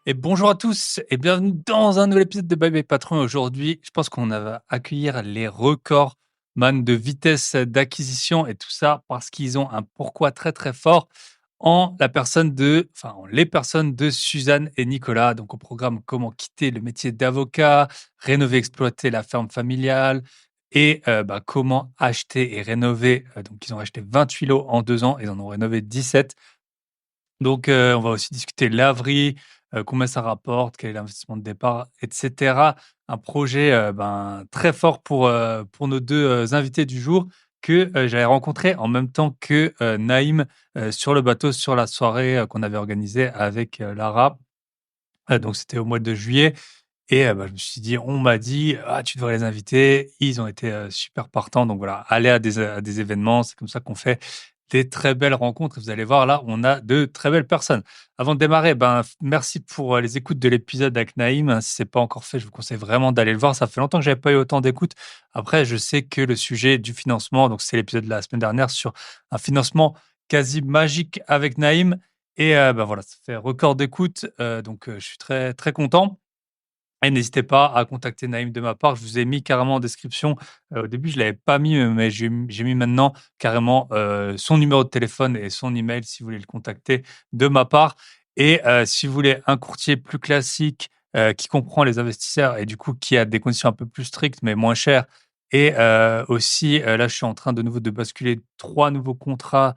Et bonjour à tous et bienvenue dans un nouvel épisode de Bye Bye Patron. Aujourd'hui, je pense qu'on va accueillir les records man de vitesse d'acquisition et tout ça parce qu'ils ont un pourquoi très très fort en les personnes de Suzanne et Nicolas. Donc au programme comment quitter le métier d'avocat, rénover, exploiter la ferme familiale et comment acheter et rénover. Donc ils ont acheté 28 lots en 2 ans, ils en ont rénové 17. Donc, on va aussi discuter laverie, combien ça rapporte, quel est l'investissement de départ et cetera. Un projet, très fort pour nos 2 invités du jour que, j'avais rencontrés en même temps que, Naïm, sur le bateau, sur la soirée, qu'on avait organisée avec, Lara. Donc c'était au mois de juillet et je me suis dit on m'a dit: «Ah, tu devrais les inviter». Ils ont été, super partants donc voilà, aller à des événements, c'est comme ça qu'on fait des très belles rencontres et vous allez voir là, on a de très belles personnes. Avant de démarrer, merci pour, les écoutes de l'épisode avec Naïm. Si c'est pas encore fait, je vous conseille vraiment d'aller le voir. Ça fait longtemps que j'avais pas eu autant d'écoutes. Après, je sais que le sujet du financement, donc c'est l'épisode de la semaine dernière sur un financement quasi magique avec Naïm et voilà, ça fait record d'écoute, je suis très, très content. Et n'hésitez pas à contacter Naïm de ma part. Je vous ai mis carrément en description. Au début, je ne l'avais pas mis, mais j'ai mis maintenant carrément son numéro de téléphone et son email si vous voulez le contacter de ma part. Et si vous voulez un courtier plus classique qui comprend les investisseurs et du coup qui a des conditions un peu plus strictes mais moins chères. Et aussi, là, je suis en train de nouveau de basculer 3 nouveaux contrats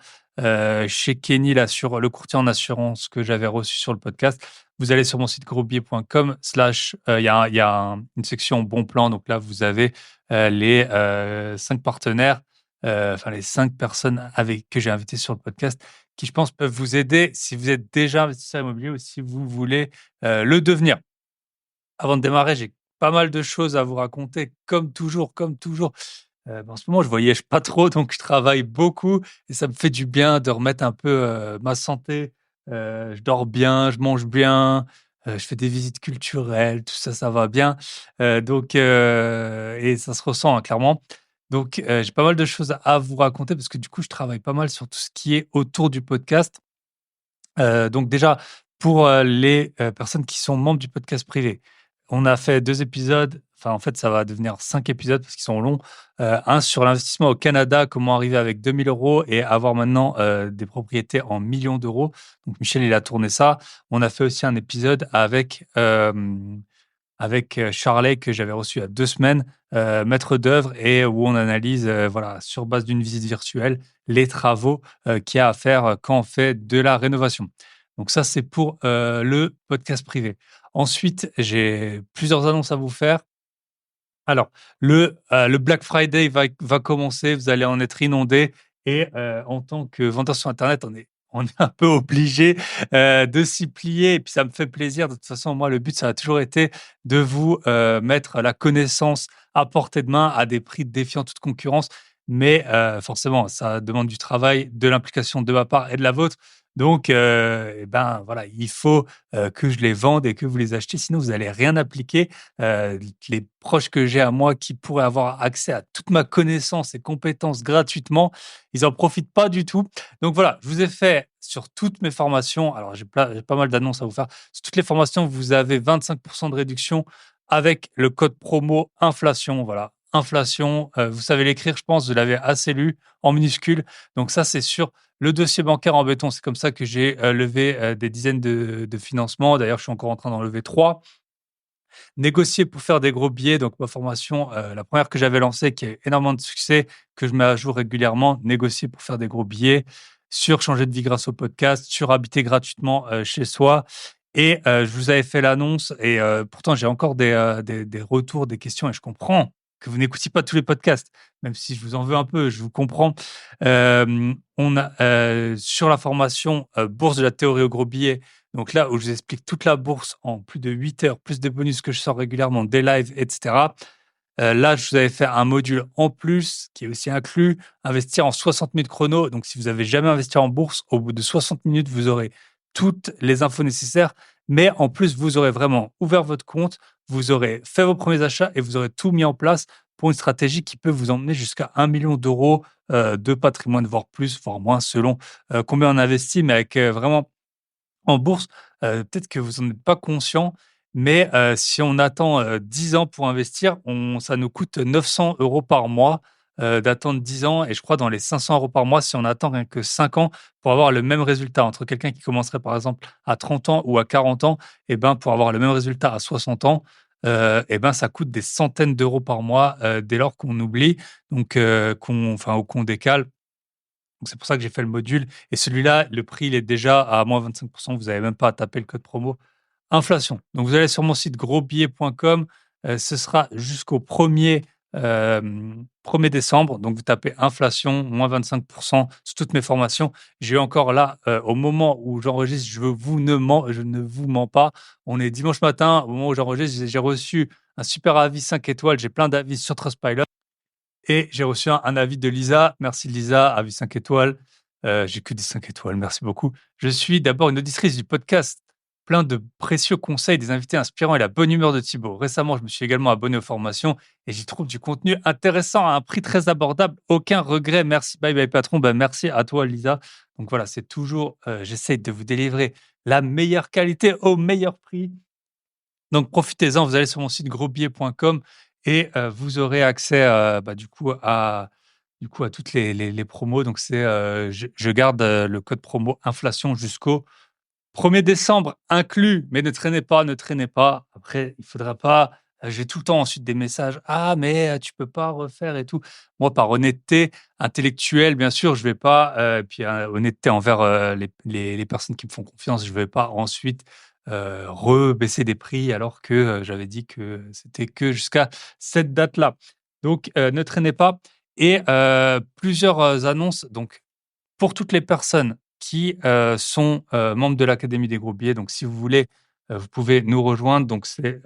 chez Kenny là, sur le courtier en assurance que j'avais reçu sur le podcast. Vous allez sur mon site grosbier.com slash, il y a une section bon plan. Donc là, vous avez les 5 partenaires, les 5 personnes avec que j'ai invitées sur le podcast qui, je pense, peuvent vous aider si vous êtes déjà investisseur immobilier ou si vous voulez le devenir. Avant de démarrer, j'ai pas mal de choses à vous raconter, comme toujours, comme toujours. En ce moment, je voyage pas trop, donc je travaille beaucoup et ça me fait du bien de remettre un peu, ma santé. Je dors bien, je mange bien, je fais des visites culturelles, tout ça, ça va bien. Et ça se ressent, hein, clairement. Donc, j'ai pas mal de choses à vous raconter parce que du coup, je travaille pas mal sur tout ce qui est autour du podcast. Donc déjà, pour, les, personnes qui sont membres du podcast privé, on a fait 2 épisodes, enfin, en fait, ça va devenir 5 épisodes parce qu'ils sont longs. Un sur l'investissement au Canada, comment arriver avec 2 000 € et avoir maintenant, des propriétés en millions d'euros. Donc Michel, il a tourné ça. On a fait aussi un épisode avec, Charlet que j'avais reçu il y a 2 semaines, maître d'œuvre et où on analyse, voilà, sur base d'une visite virtuelle, les travaux, qu'il y a à faire, quand on fait de la rénovation. Donc ça, c'est pour, le podcast privé. Ensuite, j'ai plusieurs annonces à vous faire. Alors, le Black Friday va commencer, vous allez en être inondés et en tant que vendeur sur internet, on est un peu obligé, de s'y plier et puis ça me fait plaisir. De toute façon, moi, le but, ça a toujours été de vous, mettre la connaissance à portée de main à des prix défiant toute concurrence. Mais forcément, ça demande du travail, de l'implication de ma part et de la vôtre. Donc voilà, il faut, que je les vende et que vous les achetiez, sinon vous allez rien appliquer. Les proches que j'ai à moi qui pourraient avoir accès à toute ma connaissance et compétences gratuitement, ils en profitent pas du tout. Donc voilà, je vous ai fait sur toutes mes formations, alors j'ai pas mal d'annonces à vous faire. Sur toutes les formations, vous avez 25 de réduction avec le code promo inflation, voilà. Inflation, vous savez l'écrire, je pense, vous l'avez assez lu en minuscules. Donc ça, c'est sur le dossier bancaire en béton. C'est comme ça que j'ai, levé, des dizaines de financements. D'ailleurs, je suis encore en train d'en lever 3. Négocier pour faire des gros billets, donc ma formation, la première que j'avais lancée, qui a eu énormément de succès, que je mets à jour régulièrement. Négocier pour faire des gros billets, sur changer de vie grâce au podcast, sur habiter gratuitement, chez soi et je vous avais fait l'annonce et pourtant j'ai encore des retours, des questions et je comprends que vous n'écoutiez pas tous les podcasts, même si je vous en veux un peu, je vous comprends. On a, sur la formation, bourse de la théorie au gros billets, donc là où je vous explique toute la bourse en plus de 8 heures, plus des bonus que je sors régulièrement, des lives, et cetera. Là, je vous avais fait un module en plus qui est aussi inclus, investir en 60 minutes chrono. Donc, si vous avez jamais investi en bourse, au bout de 60 minutes, vous aurez toutes les infos nécessaires. Mais en plus, vous aurez vraiment ouvert votre compte, vous aurez fait vos premiers achats et vous aurez tout mis en place pour une stratégie qui peut vous emmener jusqu'à 1 million d'euros de patrimoine, voire plus, voire moins, selon combien on investit, mais avec vraiment En bourse, peut-être que vous en êtes pas conscient, mais si on attend, 10 ans pour investir, on ça nous coûte 900 euros par mois, d'attendre 10 ans et je crois dans les 500 euros par mois si on attend rien que 5 ans pour avoir le même résultat. Entre quelqu'un qui commencerait par exemple à 30 ans ou à 40 ans et ben, pour avoir le même résultat à 60 ans, et ben, ça coûte des centaines d'euros par mois, dès lors qu'on oublie donc qu'on enfin ou qu'on décale. Donc c'est pour ça que j'ai fait le module et celui-là, le prix, il est déjà à moins 25. Vous avez même pas à taper le code promo inflation. Donc vous allez sur mon site grosbillets.com, ce sera jusqu'au 1er, 1er décembre. Donc vous tapez inflation, moins 25 sur toutes mes formations. J'ai encore là, au moment où j'enregistre, je ne vous mens pas. On est dimanche matin, au moment où j'enregistre, j'ai reçu un super avis 5 étoiles. J'ai plein d'avis sur Trustpilot. Et j'ai reçu un avis de Lisa. Merci Lisa, avis 5 étoiles. J'ai que des 5 étoiles, merci beaucoup. Je suis d'abord une auditrice du podcast, plein de précieux conseils, des invités inspirants et la bonne humeur de Thibaut. Récemment, je me suis également abonné aux formations et j'y trouve du contenu intéressant à un prix très abordable. Aucun regret. Merci, bye bye patron. Ben, merci à toi Lisa. Donc voilà, c'est toujours, j'essaie de vous délivrer la meilleure qualité au meilleur prix. Donc profitez-en, vous allez sur mon site grosbillet.com et vous aurez accès, bah, du coup à toutes les promos. Donc c'est, je garde, le code promo inflation jusqu'au 1er décembre inclus, mais ne traînez pas, ne traînez pas. Après, il faudra pas j'ai tout le temps ensuite des messages: «Ah mais tu peux pas refaire et tout». Moi, par honnêteté intellectuelle, bien sûr, je vais pas, et puis, honnêteté envers, les personnes qui me font confiance, je vais pas ensuite, rebaisser des prix alors que, j'avais dit que c'était que jusqu'à cette date-là. Donc, ne traînez pas et plusieurs, annonces donc pour toutes les personnes qui, sont, membres de l'Académie des Gros Billets, donc si vous voulez, vous pouvez nous rejoindre. Donc c'est,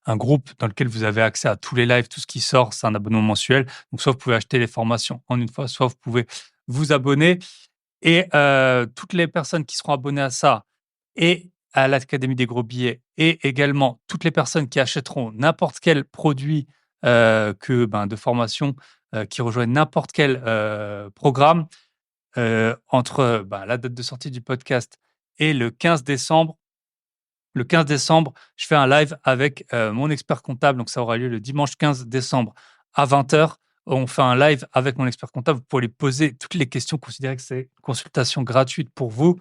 un groupe dans lequel vous avez accès à tous les lives, tout ce qui sort, c'est un abonnement mensuel. Donc soit vous pouvez acheter les formations en une fois, soit vous pouvez vous abonner et toutes les personnes qui seront abonnées à ça et à l'Académie des Gros Billets et également toutes les personnes qui achèteront n'importe quel produit, de formation, qui rejoignent n'importe quel, programme, entre, la date de sortie du podcast et le 15 décembre. Le 15 décembre, je fais un live avec, mon expert comptable, donc ça aura lieu le dimanche 15 décembre à 20 heures. On fait un live avec mon expert comptable pour lui poser toutes les questions, considérer que c'est une consultation gratuite pour vous.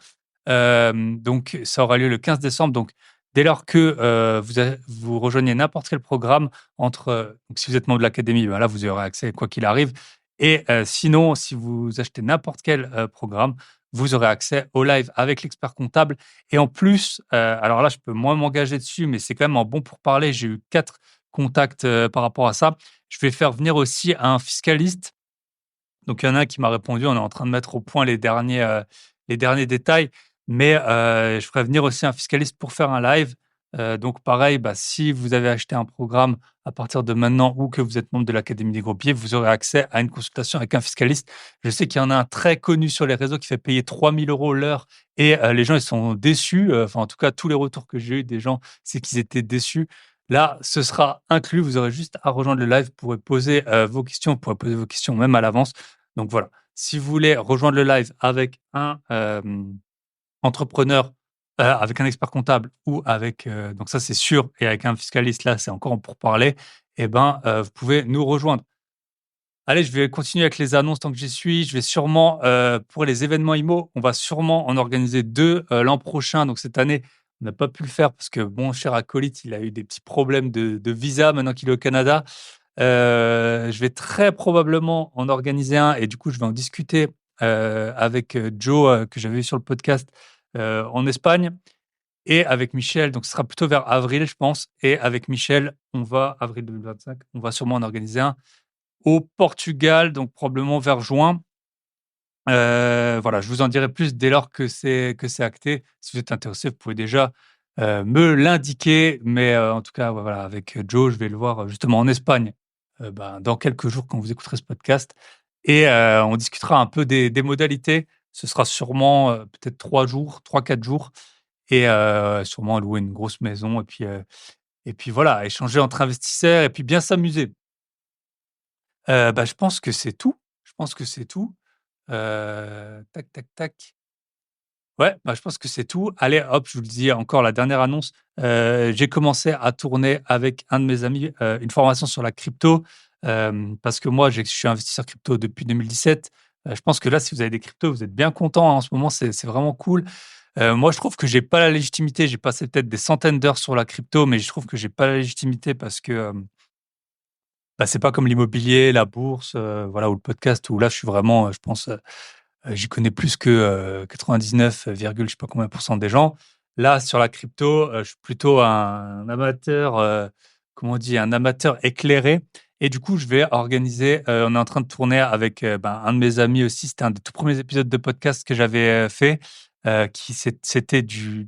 Donc ça aura lieu le 15 décembre, donc dès lors que, vous rejoignez n'importe quel programme entre, donc si vous êtes membre de l'académie, là, vous y aurez accès quoi qu'il arrive et sinon, si vous achetez n'importe quel, programme, vous aurez accès au live avec l'expert comptable et en plus, alors là, je peux moins m'engager dessus, mais c'est quand même un bon pourparler. J'ai eu 4 contacts, par rapport à ça. Je vais faire venir aussi un fiscaliste. Donc il y en a un qui m'a répondu, on est en train de mettre au point les derniers détails, mais je ferai venir aussi un fiscaliste pour faire un live. Donc pareil, si vous avez acheté un programme à partir de maintenant ou que vous êtes membre de l'Académie des Gros Billets, vous aurez accès à une consultation avec un fiscaliste. Je sais qu'il y en a un très connu sur les réseaux qui fait payer 3 000 € l'heure et les gens, ils sont déçus, enfin en tout cas tous les retours que j'ai eu des gens, c'est qu'ils étaient déçus. Là, ce sera inclus, vous aurez juste à rejoindre le live, vous pourrez poser, vos questions, vous pourrez poser vos questions même à l'avance. Donc voilà, si vous voulez rejoindre le live avec un, entrepreneur, avec un expert comptable ou avec, donc ça c'est sûr et avec un fiscaliste, là, c'est encore en pourparlers et ben, vous pouvez nous rejoindre. Allez, je vais continuer avec les annonces tant que j'y suis. Je vais sûrement, pour les événements IMO, on va sûrement en organiser 2 l'an prochain. Donc cette année, on n'a pas pu le faire parce que mon cher acolyte, il a eu des petits problèmes de visa maintenant qu'il est au Canada. Je vais très probablement en organiser un et du coup, je vais en discuter, avec, Joe, que j'avais eu sur le podcast, en Espagne et avec Michel. Donc ce sera plutôt vers avril, je pense et avec Michel, on va avril 2025, on va sûrement en organiser un au Portugal, donc probablement vers juin. Voilà, je vous en dirai plus dès lors que c'est acté. Si vous êtes intéressé, vous pouvez déjà, me l'indiquer, mais en tout cas, ouais, voilà, avec, Joe, je vais le voir, justement en Espagne, dans quelques jours quand vous écouterez ce podcast et on discutera un peu des modalités. Ce sera sûrement, peut-être 3 jours, 3 4 jours et sûrement louer une grosse maison et puis voilà, échanger entre investisseurs et puis bien s'amuser. Je pense que c'est tout. Je pense que c'est tout. Tac, tac, tac. Ouais, bah, je pense que c'est tout. Allez, hop, je vous le dis encore la dernière annonce. J'ai commencé à tourner avec un de mes amis, une formation sur la crypto, parce que moi, je suis investisseur crypto depuis 2017. Je pense que là, si vous avez des cryptos, vous êtes bien content, hein, en ce moment, c'est vraiment cool. Moi, je trouve que j'ai pas la légitimité. J'ai passé peut-être des centaines d'heures sur la crypto, mais je trouve que j'ai pas la légitimité parce que, bah, c'est pas comme l'immobilier, la bourse, voilà, ou le podcast où là, je suis vraiment, je pense, j'y connais plus que, 99, je sais pas combien pour cent des gens. Là, sur la crypto, je suis plutôt un amateur, comment on dit? Un amateur éclairé et du coup, je vais organiser, on est en train de tourner avec, ben, un de mes amis aussi. C'était un des tout premiers épisodes de podcast que j'avais, fait, qui c'était du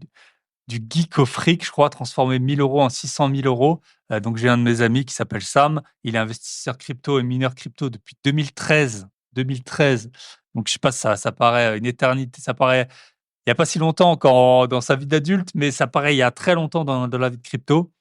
geek au fric, je crois, transformer 1 000 € en 600 000 €. Donc j'ai un de mes amis qui s'appelle Sam. Il est investisseur crypto et mineur crypto depuis 2013. 2013. Donc je sais pas, ça paraît une éternité, ça paraît il y a pas si longtemps quand dans sa vie d'adulte, mais ça paraît il y a très longtemps dans la vie de crypto.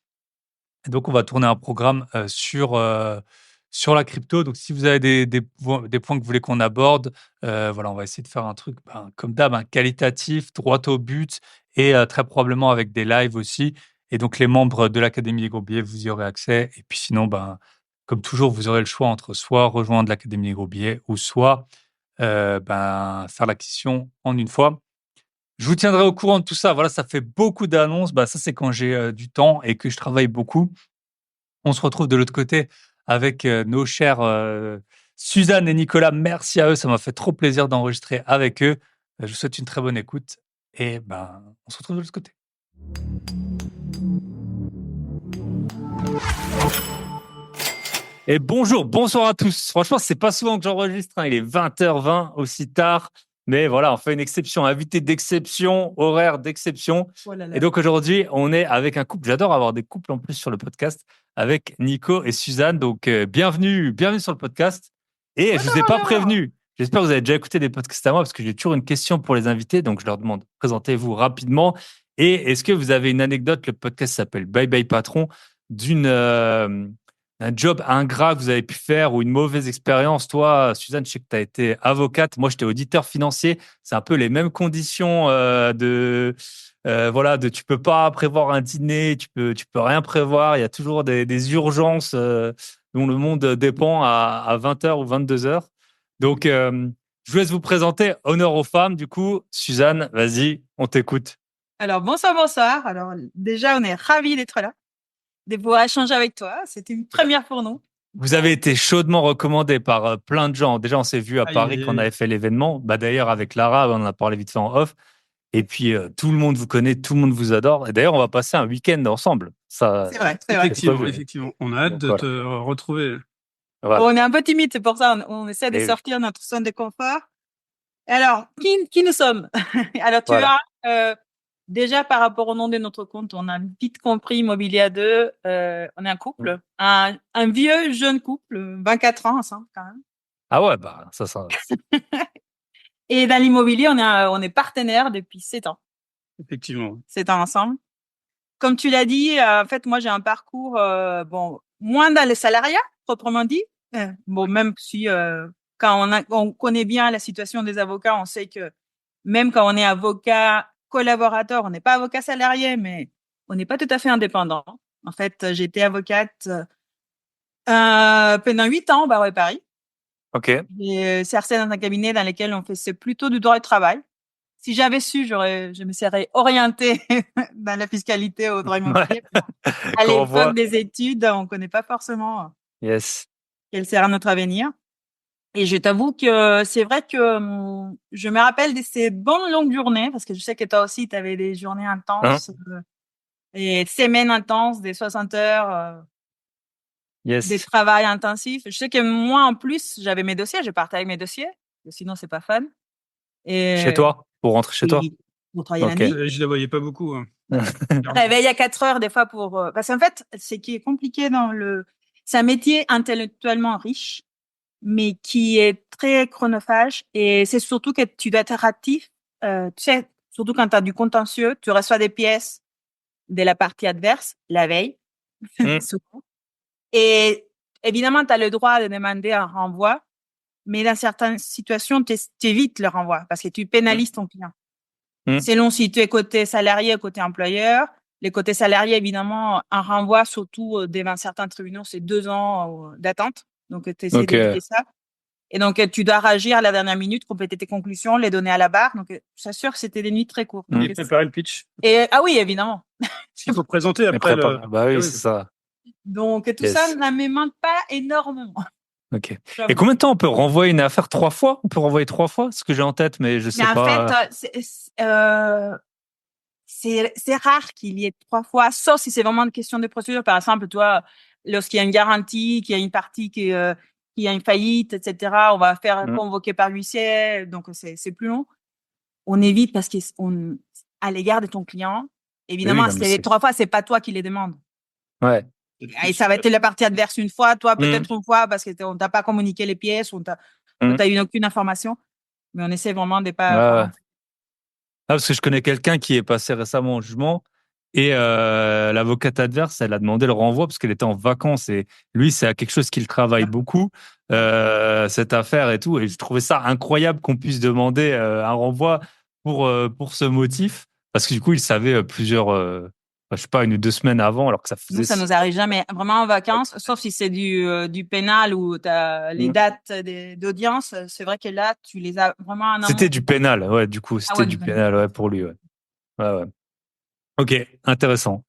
Et donc, on va tourner un programme, sur la crypto. Donc, si vous avez des points que vous voulez qu'on aborde, voilà, on va essayer de faire un truc, ben, comme d'hab, hein, qualitatif, droit au but et très probablement avec des lives aussi. Et donc, les membres de l'Académie des Gros Billets, vous y aurez accès. Et puis sinon, ben, comme toujours, vous aurez le choix entre soit rejoindre l'Académie des Gros Billets ou soit, ben, faire l'acquisition en une fois. Je vous tiendrai au courant de tout ça. Voilà, ça fait beaucoup d'annonces. Bah, ça, c'est quand j'ai, du temps et que je travaille beaucoup. On se retrouve de l'autre côté avec, nos chers, Suzanne et Nicolas. Merci à eux, ça m'a fait trop plaisir d'enregistrer avec eux. Je vous souhaite une très bonne écoute et ben, on se retrouve de l'autre côté. Et bonjour, bonsoir à tous. Franchement, c'est pas souvent que j'enregistre, hein. Il est 20h20 aussi tard. Mais voilà, on fait une exception, invité d'exception, horaire d'exception. Oh là là. Et donc aujourd'hui, on est avec un couple. J'adore avoir des couples en plus sur le podcast avec Nico et Suzanne. Donc bienvenue sur le podcast. Et je vous ai pas prévenu. J'espère que vous avez déjà écouté des podcasts à moi parce que j'ai toujours une question pour les invités. Donc je leur demande, présentez-vous rapidement. Et est-ce que vous avez une anecdote? Le podcast s'appelle Bye Bye Patron d'une un job ingrat que vous avez pu faire ou une mauvaise expérience. Toi, Suzanne, je sais que tu as été avocate. Moi, j'étais auditeur financier. C'est un peu les mêmes conditions voilà, tu peux pas prévoir un dîner, tu peux rien prévoir. Il y a toujours des urgences dont le monde dépend à 20h ou 22h. Donc, je vous laisse vous présenter. Honneur aux femmes. Du coup, Suzanne, vas-y, on t'écoute. Alors, bonsoir. Alors, déjà, on est ravis d'être là, de pouvoir échanger avec toi. C'était une première pour nous. Vous avez été chaudement recommandé par plein de gens. Déjà, on s'est vu à Paris quand on avait fait l'événement. Bah, d'ailleurs, avec Lara, on en a parlé vite fait en off. Et puis, tout le monde vous connaît, tout le monde vous adore. Et d'ailleurs, on va passer un week-end ensemble. Ça, C'est vrai, c'est vrai. Effectivement. On a hâte donc, de voilà. te retrouver. Voilà. On est un peu timide, c'est pour ça. On essaie de Et sortir notre zone de confort. Alors, qui nous sommes? Alors, tu voilà. verras, déjà par rapport au nom de notre compte, on a vite compris Immobilier à deux. On est un couple, un vieux jeune couple, 24 ans ensemble quand même. Ah ouais, bah, ça. Et dans l'immobilier, on est partenaires depuis 7 ans. Effectivement. 7 ans ensemble. Comme tu l'as dit, en fait, moi, j'ai un parcours, bon, moins dans le salariat, proprement dit. Bon, même si, quand on connaît bien la situation des avocats, on sait que même quand on est avocat collaborateur, on n'est pas avocat salarié, mais on n'est pas tout à fait indépendant. En fait, j'ai été avocate pendant 8 ans au barreau de Paris. OK. J'ai exercé dans un cabinet dans lequel on faisait plutôt du droit du travail. Si j'avais su, je me serais orientée dans la fiscalité au droit immobilier. Ouais. À Qu'on voit. l'époque des études, on connaît pas forcément Yes. quel sera notre avenir. Et je t'avoue que c'est vrai que je me rappelle de ces bonnes longues journées, parce que je sais que toi aussi, tu avais des journées Hein? intenses et semaines intenses, des 60 heures, des Yes. travails intensifs. Je sais que moi, en plus, j'avais mes dossiers, je partais avec mes dossiers, sinon c'est pas fun. Chez Et toi? Pour rentrer chez toi? oui, pour travailler la OK. nuit. Je la voyais pas beaucoup. Hein. Réveil à 4 heures des fois parce qu'en fait, ce qui est compliqué c'est un métier intellectuellement riche, mais qui est très chronophage et c'est surtout que tu dois être actif, tu sais, surtout quand tu as du contentieux, tu reçois des pièces de la partie adverse la veille, souvent. Et évidemment, tu as le droit de demander un renvoi, mais dans certaines situations, tu évites le renvoi parce que tu pénalises ton client. selon si tu es côté salarié ou côté employeur. Les côtés salariés, évidemment, un renvoi, surtout devant certains tribunaux, c'est 2 ans d'attente. Donc, tu essaies d'éviter ça. Et donc, tu dois réagir à la dernière minute, compléter tes conclusions, les donner à la barre. Donc, je s'assure que c'était des nuits très courtes. Et préparer le pitch. Ah oui, évidemment. Il faut présenter après Bah oui, c'est ça. Donc, tout ça ne me manque pas énormément. Ok. Et combien de temps on peut renvoyer une affaire 3 fois? On peut renvoyer 3 fois? Ce que j'ai en tête, mais je sais pas. En fait, c'est rare qu'il y ait 3 fois, sauf si c'est vraiment une question de procédure. Par exemple, toi, lorsqu'il y a une garantie, qu'il y a une partie qui a une faillite, etc., on va faire convoquer par l'huissier, donc c'est plus long. On évite parce à l'égard de ton client, évidemment, si les 3 fois, c'est pas toi qui les demande. Ouais. Et ça va être la partie adverse une fois, toi peut-être une fois parce que on t'a pas communiqué les pièces, on t'a eu aucune information, mais on essaie vraiment de pas. Parce que je connais quelqu'un qui est passé récemment en jugement et l'avocate adverse, elle a demandé le renvoi parce qu'elle était en vacances et lui, c'est quelque chose qu'il travaille beaucoup, cette affaire et tout. Et je trouvais ça incroyable qu'on puisse demander un renvoi pour ce motif parce que du coup, il savait plusieurs, je sais pas, 1 ou 2 semaines avant, alors que ça faisait. Nous, ça nous arrive jamais vraiment en vacances, sauf si c'est du pénal où tu as les dates d'audience. C'est vrai que là, tu les as vraiment en amont. C'était du pénal, ouais, du coup, c'était du pénal, ouais, pour lui, ouais. Ouais. Ok, intéressant.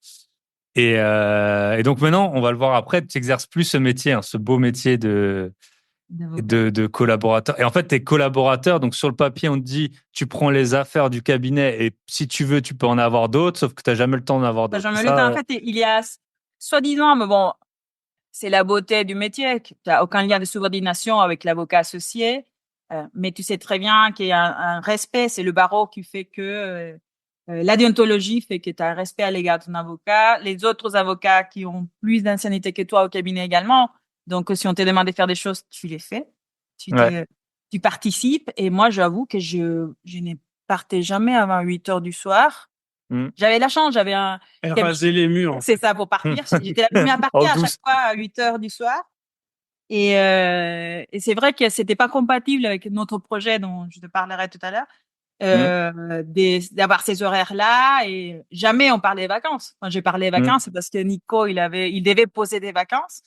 Et donc maintenant, on va le voir après, tu n'exerces plus ce métier, ce beau métier de collaborateur. Et en fait, tu es collaborateur, donc sur le papier, on te dit, tu prends les affaires du cabinet et si tu veux, tu peux en avoir d'autres, sauf que tu n'as jamais le temps d'en avoir d'autres. Jamais le temps. En fait, il y a, soi-disant, mais bon, c'est la beauté du métier, tu n'as aucun lien de subordination avec l'avocat associé, mais tu sais très bien qu'il y a un respect, c'est le barreau qui fait que la déontologie fait que tu as un respect à l'égard de ton avocat, les autres avocats qui ont plus d'ancienneté que toi au cabinet également. Donc, si on te demande de faire des choses, tu les fais, tu participes. Et moi, j'avoue que je ne partais jamais avant 8 heures du soir. J'avais la chance, j'avais un. Raser les murs. C'est ça, pour partir. J'étais la première à partir à chaque fois à 8 heures du soir. Et c'est vrai que c'était pas compatible avec notre projet dont je te parlerai tout à l'heure, d'avoir ces horaires-là. Et jamais on parlait des vacances. Quand j'ai parlé des vacances, c'est parce que Nico, il devait poser des vacances.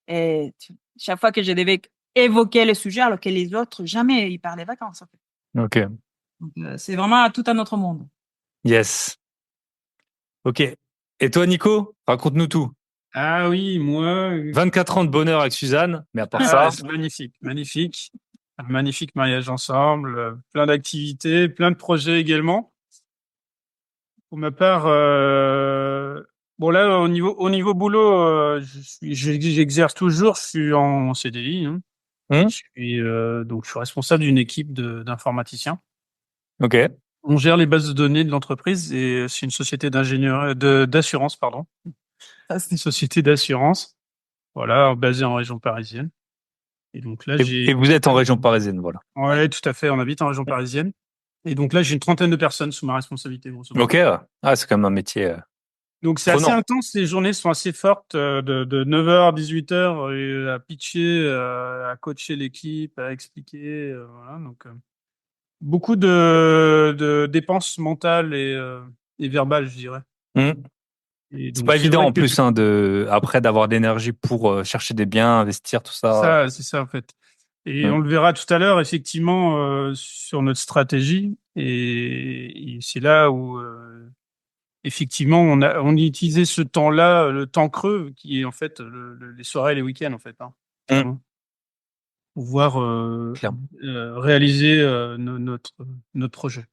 Et chaque fois que je devais évoquer le sujet, alors que les autres, jamais ils parlaient des vacances. En fait. Ok. Donc, c'est vraiment tout un autre monde. Yes. Ok. Et toi, Nico, raconte-nous tout. Ah oui, moi. 24 ans de bonheur avec Suzanne, mais à part ça. C'est magnifique, magnifique. Un magnifique mariage ensemble, plein d'activités, plein de projets également. Pour ma part, bon là, au niveau boulot, j'exerce toujours, je suis en CDI. Je suis responsable d'une équipe d'informaticiens. Ok. On gère les bases de données de l'entreprise et c'est une société d'assurance, pardon. C'est une société d'assurance, voilà, basée en région parisienne. Et donc là, et vous êtes en région parisienne, voilà. Ouais, tout à fait. On habite en région parisienne. Et donc là, j'ai une 30aine de personnes sous ma responsabilité. Ok. Ah, c'est quand même un métier. Donc c'est assez intense. Les journées sont assez fortes, de 9h à 18h, à pitcher, à coacher l'équipe, à expliquer. Voilà. Donc beaucoup de dépenses mentales et verbales, je dirais. C'est pas évident en plus après d'avoir d'énergie pour chercher des biens, investir, tout ça. C'est ça en fait. Et on le verra tout à l'heure effectivement sur notre stratégie. Et c'est là où effectivement on utilisait ce temps-là, le temps creux qui est en fait les soirées et les week-ends en fait. Pour pouvoir réaliser notre projet.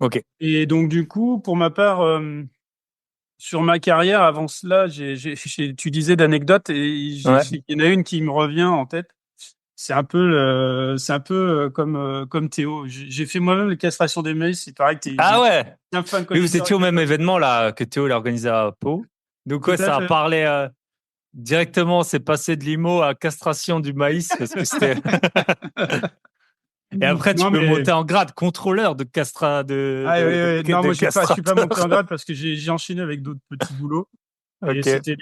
Ok. Et donc du coup, pour ma part. Sur ma carrière, avant cela, tu disais d'anecdotes et il y en a une qui me revient en tête. C'est un peu comme Théo. J'ai fait moi-même les castrations des maïs. C'est pareil que t'es. Ah ouais. Oui, vous étiez au même événement là que Théo l'a organisé à Pau. Donc ça a parlé directement. C'est passé de l'IMO à castration du maïs parce que c'était. Et après, tu peux monter en grade, contrôleur de Non, moi, je suis pas monté en grade parce que j'ai enchaîné avec d'autres petits boulots. Et c'était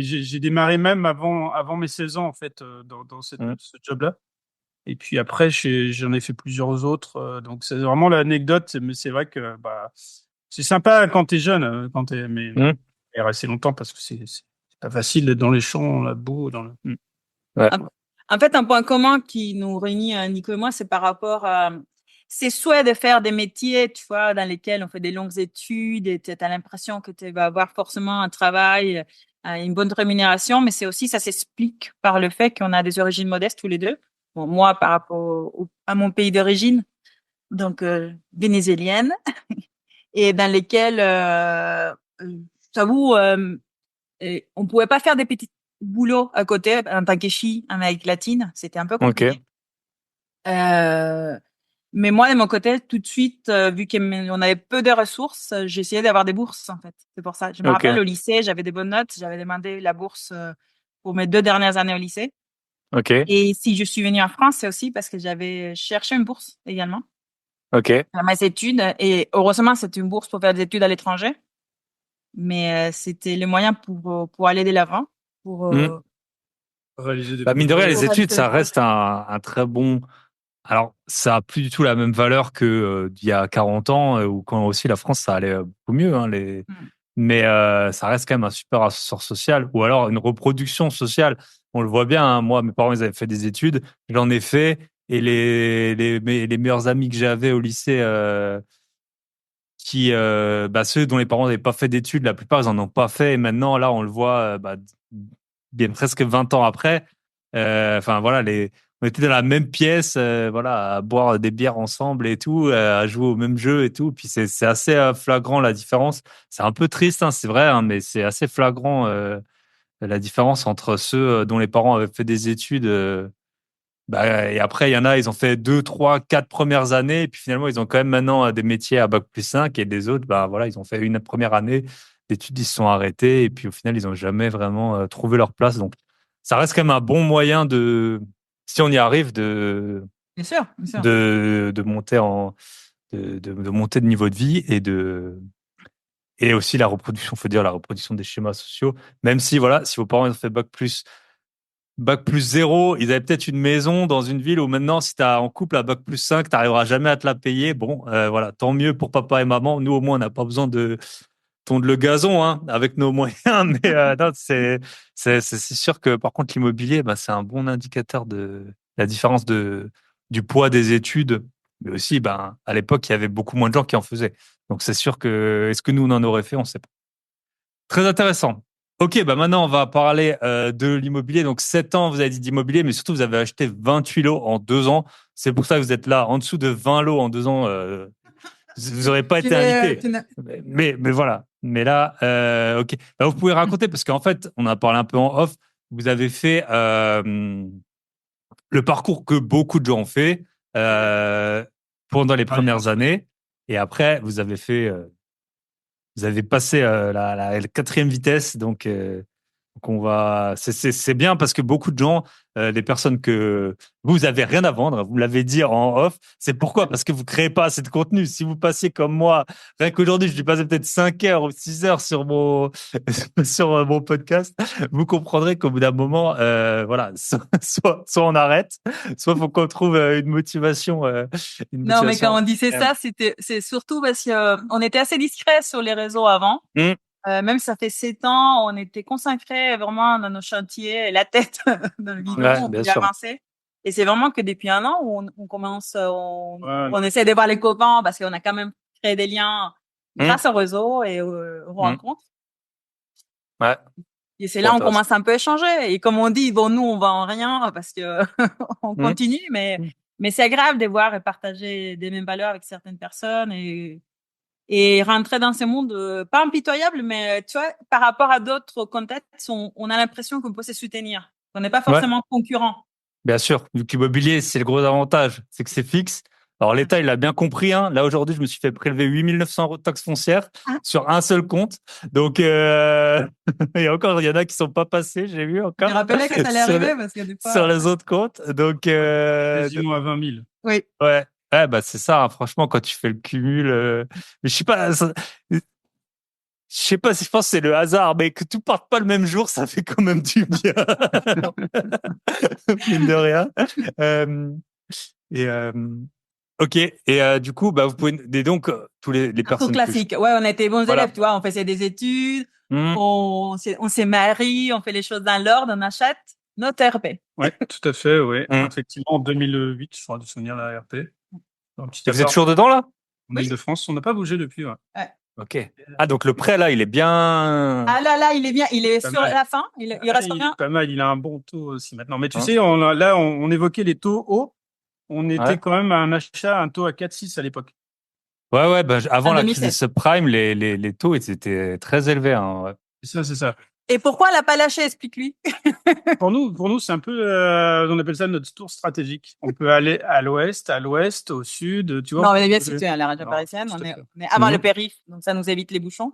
j'ai démarré même avant mes 16 ans, en fait, dans ce job-là. Et puis après, j'en ai fait plusieurs autres. Donc c'est vraiment l'anecdote, mais c'est vrai que c'est sympa quand t'es jeune, mais Hmm. et rester longtemps parce que c'est pas facile d'être dans les champs, la boue, dans le. Ouais. En fait, un point commun qui nous réunit, Nico et moi, c'est par rapport à ces souhaits de faire des métiers, tu vois, dans lesquels on fait des longues études et tu as l'impression que tu vas avoir forcément un travail, une bonne rémunération, mais c'est aussi, ça s'explique par le fait qu'on a des origines modestes tous les deux. Bon, moi, par rapport à mon pays d'origine, donc vénézuélienne, et dans lesquels, j'avoue, on pouvait pas faire des petits boulots à côté en tant que fille en Amérique latine. C'était un peu compliqué. Ok. Mais moi, de mon côté, tout de suite, vu qu'on avait peu de ressources, j'ai essayé d'avoir des bourses, en fait. C'est pour ça. Je me Ok. rappelle, au lycée, j'avais des bonnes notes. J'avais demandé la bourse pour mes 2 dernières années au lycée. Ok. Et si je suis venue en France, c'est aussi parce que j'avais cherché une bourse également Ok. à mes études. Et heureusement, c'était une bourse pour faire des études à l'étranger. Mais c'était le moyen pour aller de l'avant, pour Hmm. Réaliser des Bah, mine de rien, projets. les études, réaliser des ça projets. reste un très bon. Alors, ça a plus du tout la même valeur que d'il y a 40 ans, où quand aussi la France, ça allait beaucoup mieux. Hein, Mm. Mais ça reste quand même un super ascenseur social, ou alors une reproduction sociale. On le voit bien, hein. Moi, mes parents, ils avaient fait des études, j'en ai fait, et les meilleurs amis que j'avais au lycée, ceux dont les parents n'avaient pas fait d'études, la plupart, ils en ont pas fait, et maintenant, là, on le voit, bien presque 20 ans après. Enfin, voilà, on était dans la même pièce, voilà, à boire des bières ensemble et tout, à jouer au même jeu et tout. Puis c'est assez flagrant la différence. C'est un peu triste, hein, c'est vrai, hein, mais c'est assez flagrant la différence entre ceux dont les parents avaient fait des études. Et après, il y en a, ils ont fait 2, 3, 4 premières années, et puis finalement, ils ont quand même maintenant des métiers à bac+5, et les autres, voilà, ils ont fait une première année d'études, ils se sont arrêtés, et puis au final, ils n'ont jamais vraiment trouvé leur place. Donc, ça reste quand même un bon moyen si on y arrive, Bien sûr, bien sûr. de monter de monter de niveau de vie et aussi la reproduction, faut dire, la reproduction des schémas sociaux. Même si, voilà, si vos parents ont fait bac+0, ils avaient peut-être une maison dans une ville où maintenant, si tu es en couple à bac+5, tu n'arriveras jamais à te la payer. Bon, voilà, tant mieux pour papa et maman. Nous, au moins, on n'a pas besoin de tondre le gazon, hein, avec nos moyens. Mais non, c'est sûr que, par contre, l'immobilier, c'est un bon indicateur de la différence du poids des études. Mais aussi, à l'époque, il y avait beaucoup moins de gens qui en faisaient. Donc, c'est sûr que, est-ce que nous, on en aurait fait? On ne sait pas. Très intéressant. Ok, maintenant on va parler de l'immobilier. Donc 7 ans, vous avez dit d'immobilier, mais surtout vous avez acheté 28 lots en 2 ans. C'est pour ça que vous êtes là. En dessous de 20 lots en 2 ans, vous n'aurez pas été invité. Mais voilà. Mais là, ok. Vous pouvez raconter, parce qu'en fait, on a parlé un peu en off. Vous avez fait le parcours que beaucoup de gens ont fait pendant les premières années. Et après, vous avez passé la 4e vitesse, donc c'est bien parce que beaucoup de gens, les personnes que vous avez rien à vendre, vous l'avez dit en off, c'est pourquoi? Parce que vous créez pas assez de contenu. Si vous passiez comme moi, rien qu'aujourd'hui, je vais passer peut-être 5 heures ou 6 heures sur sur mon podcast, vous comprendrez qu'au bout d'un moment, voilà, soit on arrête, soit faut qu'on trouve une motivation, Non, mais quand on disait externe. ça, c'est surtout parce que on était assez discret sur les réseaux avant. Mmh. Même si ça fait 7 ans, on était consacrés vraiment dans nos chantiers, et la tête dans le guidon, Ouais, on bien voulait sûr. avancer. Et c'est vraiment que depuis un an où on commence, Ouais, on essaie de voir les copains parce qu'on a quand même créé des liens Mmh. grâce au réseau et aux Mmh. rencontres. Ouais, Et c'est trop là où on intéressant. commence un peu à échanger. Et comme on dit, bon, nous, on vend rien parce que on Mmh. continue, mais c'est agréable de voir et partager des mêmes valeurs avec certaines personnes et rentrer dans ce monde, pas impitoyable, mais tu vois, par rapport à d'autres contextes, on a l'impression qu'on peut se soutenir. On n'est pas Ouais. forcément concurrent. Bien sûr, vu que l'immobilier, c'est le gros avantage, c'est que c'est fixe. Alors l'État, il a bien compris. Hein. Là, aujourd'hui, je me suis fait prélever 8 900 € de taxes foncières Ah. sur un seul compte. Donc, et encore, il y en a qui sont pas passés, j'ai vu Je encore, rappelais que ça allait sur arriver parce que des sur fois. les autres comptes. Donc, quasiment à 20 000. Oui. ouais. Ouais, c'est ça. Hein. Franchement, quand tu fais le cumul, mais je sais pas. Je sais pas si je pense que c'est le hasard, mais que tout parte pas le même jour, ça fait quand même du bien. Mine de rien. Et ok. Et du coup, bah, vous pouvez. Et donc, tous les Parcours personnes. classique. Ouais, on était bons Voilà. élèves, tu vois. On faisait des études, Hmm. on s'est marié, on fait les choses dans l'ordre, on achète notre RP. Ouais, tout à fait, oui. Hmm. Effectivement, en 2008, je crois, de souvenir la RP. Dans un petit Et vous êtes appart toujours dedans, là? en Île-de-France. On n'a pas bougé depuis, ouais. Ok. Ah, donc le prêt, là, il est bien. Ah là, il est bien, il est Pas sur mal. la fin, il Ah, reste il combien? est pas mal, il a un bon taux aussi maintenant. Mais tu Hein. sais, on évoquait les taux hauts. On était Ouais. quand même à un achat, un taux à 4,6 à l'époque. Ouais, bah, avant En la crise des 2007. subprimes, les taux ils étaient très élevés. Hein, ouais. C'est ça. Et pourquoi elle n'a pas lâché? Explique-lui. Pour nous, c'est un peu, on appelle ça notre tour stratégique. On peut aller à l'ouest, au sud, tu vois. Non, on mais bien peut- situé, hein, la région Non, parisienne. tout On à est, fait. on est avant Mhm. le périph', donc ça nous évite les bouchons.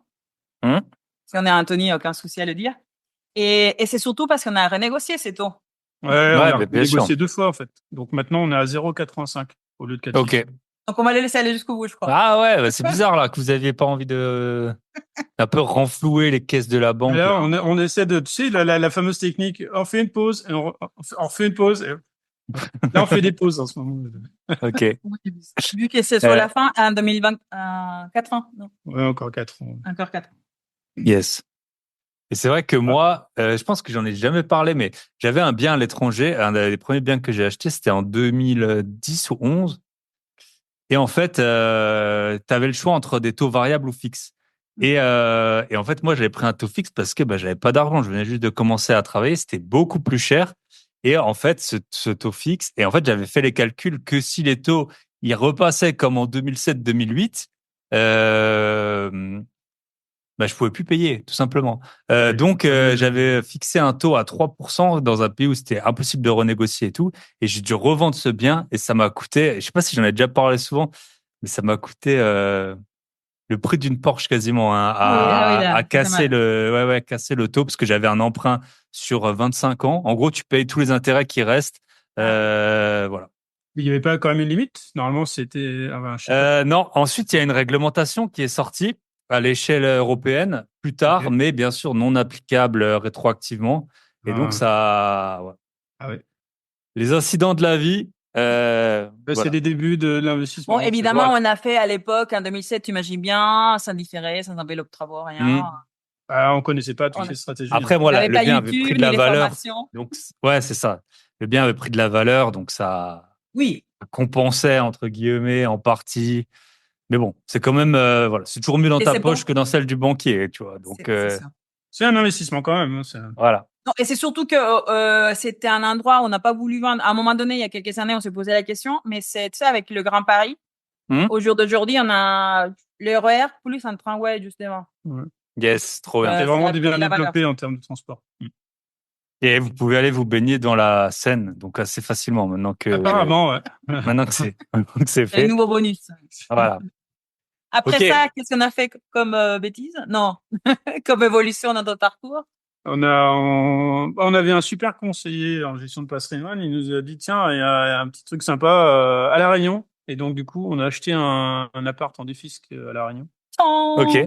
Mhm. Si on est à Antony, aucun souci à le dire. Et c'est surtout parce qu'on a renégocié ces taux. Ouais, on Ouais, a bah, bien sûr. négocié 2 fois, en fait. Donc maintenant, on est à 0,85 au lieu de 4,6. Ok. Donc on va les laisser aller jusqu'au bout, je crois. Ah ouais, bah, c'est bizarre là que vous aviez pas envie de un peu renflouer les caisses de la banque. Là, on essaie de, tu sais, la fameuse technique, on fait une pause, et on fait une pause. Là, on fait des pauses en ce moment. Ok. Vu que c'est sur la fin, en 2020, 4 ans. Non, Ouais, encore 4 ans. encore 4 ans. Yes. Et c'est vrai que moi, je pense que j'en ai jamais parlé, mais j'avais un bien à l'étranger. Un des premiers biens que j'ai acheté, c'était en 2010 ou 11. Et en fait, tu avais le choix entre des taux variables ou fixes. Et en fait, moi, j'avais pris un taux fixe parce que bah, j'avais pas d'argent. Je venais juste de commencer à travailler. C'était beaucoup plus cher. Et en fait, ce taux fixe, et en fait, j'avais fait les calculs que si les taux, ils repassaient comme en 2007-2008, bah, je pouvais plus payer, tout simplement. Donc, j'avais fixé un taux à 3% dans un pays où c'était impossible de renégocier et tout. Et j'ai dû revendre ce bien et ça m'a coûté, je sais pas si j'en ai déjà parlé souvent, mais ça m'a coûté le prix d'une Porsche quasiment hein, à casser casser le taux parce que j'avais un emprunt sur 25 ans. En gros, tu payes tous les intérêts qui restent. Voilà. Il n'y avait pas quand même une limite? Normalement, c'était, je sais pas. Non, ensuite, il y a une réglementation qui est sortie à l'échelle européenne plus tard, Ok. mais bien sûr non applicable rétroactivement. Et donc, ça, ouais. Ah ouais. Les incidents de la vie, C'est voilà. les débuts de l'investissement. Bon, évidemment, Voilà. on a fait à l'époque, en 2007, tu imagines bien, sans différé, sans enveloppe de travaux, rien. On connaissait pas toutes On les stratégies. Après, voilà, n'avait le pas bien avait pris YouTube, de ni la les valeur. formations. Donc, ouais, c'est ça. Le bien avait pris de la valeur, donc ça Oui. compensait, entre guillemets, en partie. Mais bon, c'est quand même, voilà, c'est toujours mieux dans Et ta c'est poche bon. que dans celle du banquier, tu vois. Donc, C'est ça. C'est un investissement quand même. voilà. Non, et c'est surtout que c'était un endroit où on n'a pas voulu vendre. À un moment donné, il y a quelques années, on s'est posé la question, mais c'est, tu sais, avec le Grand Paris, au jour d'aujourd'hui, on a le RER plus un tramway, justement. Ouais. Yes, trop bien. C'est vraiment bien la valeur. développé en termes de transport. Et vous pouvez aller vous baigner dans la Seine, donc assez facilement maintenant que Apparemment, ouais. maintenant que c'est C'est le fait. nouveau bonus. Voilà. Après Ok. ça, qu'est-ce qu'on a fait comme bêtise? Non, comme évolution dans notre parcours. On avait un super conseiller en gestion de patrimoine. Il nous a dit, tiens, il y a un petit truc sympa à La Réunion. Et donc, du coup, on a acheté un appart en défisque à La Réunion. Ok.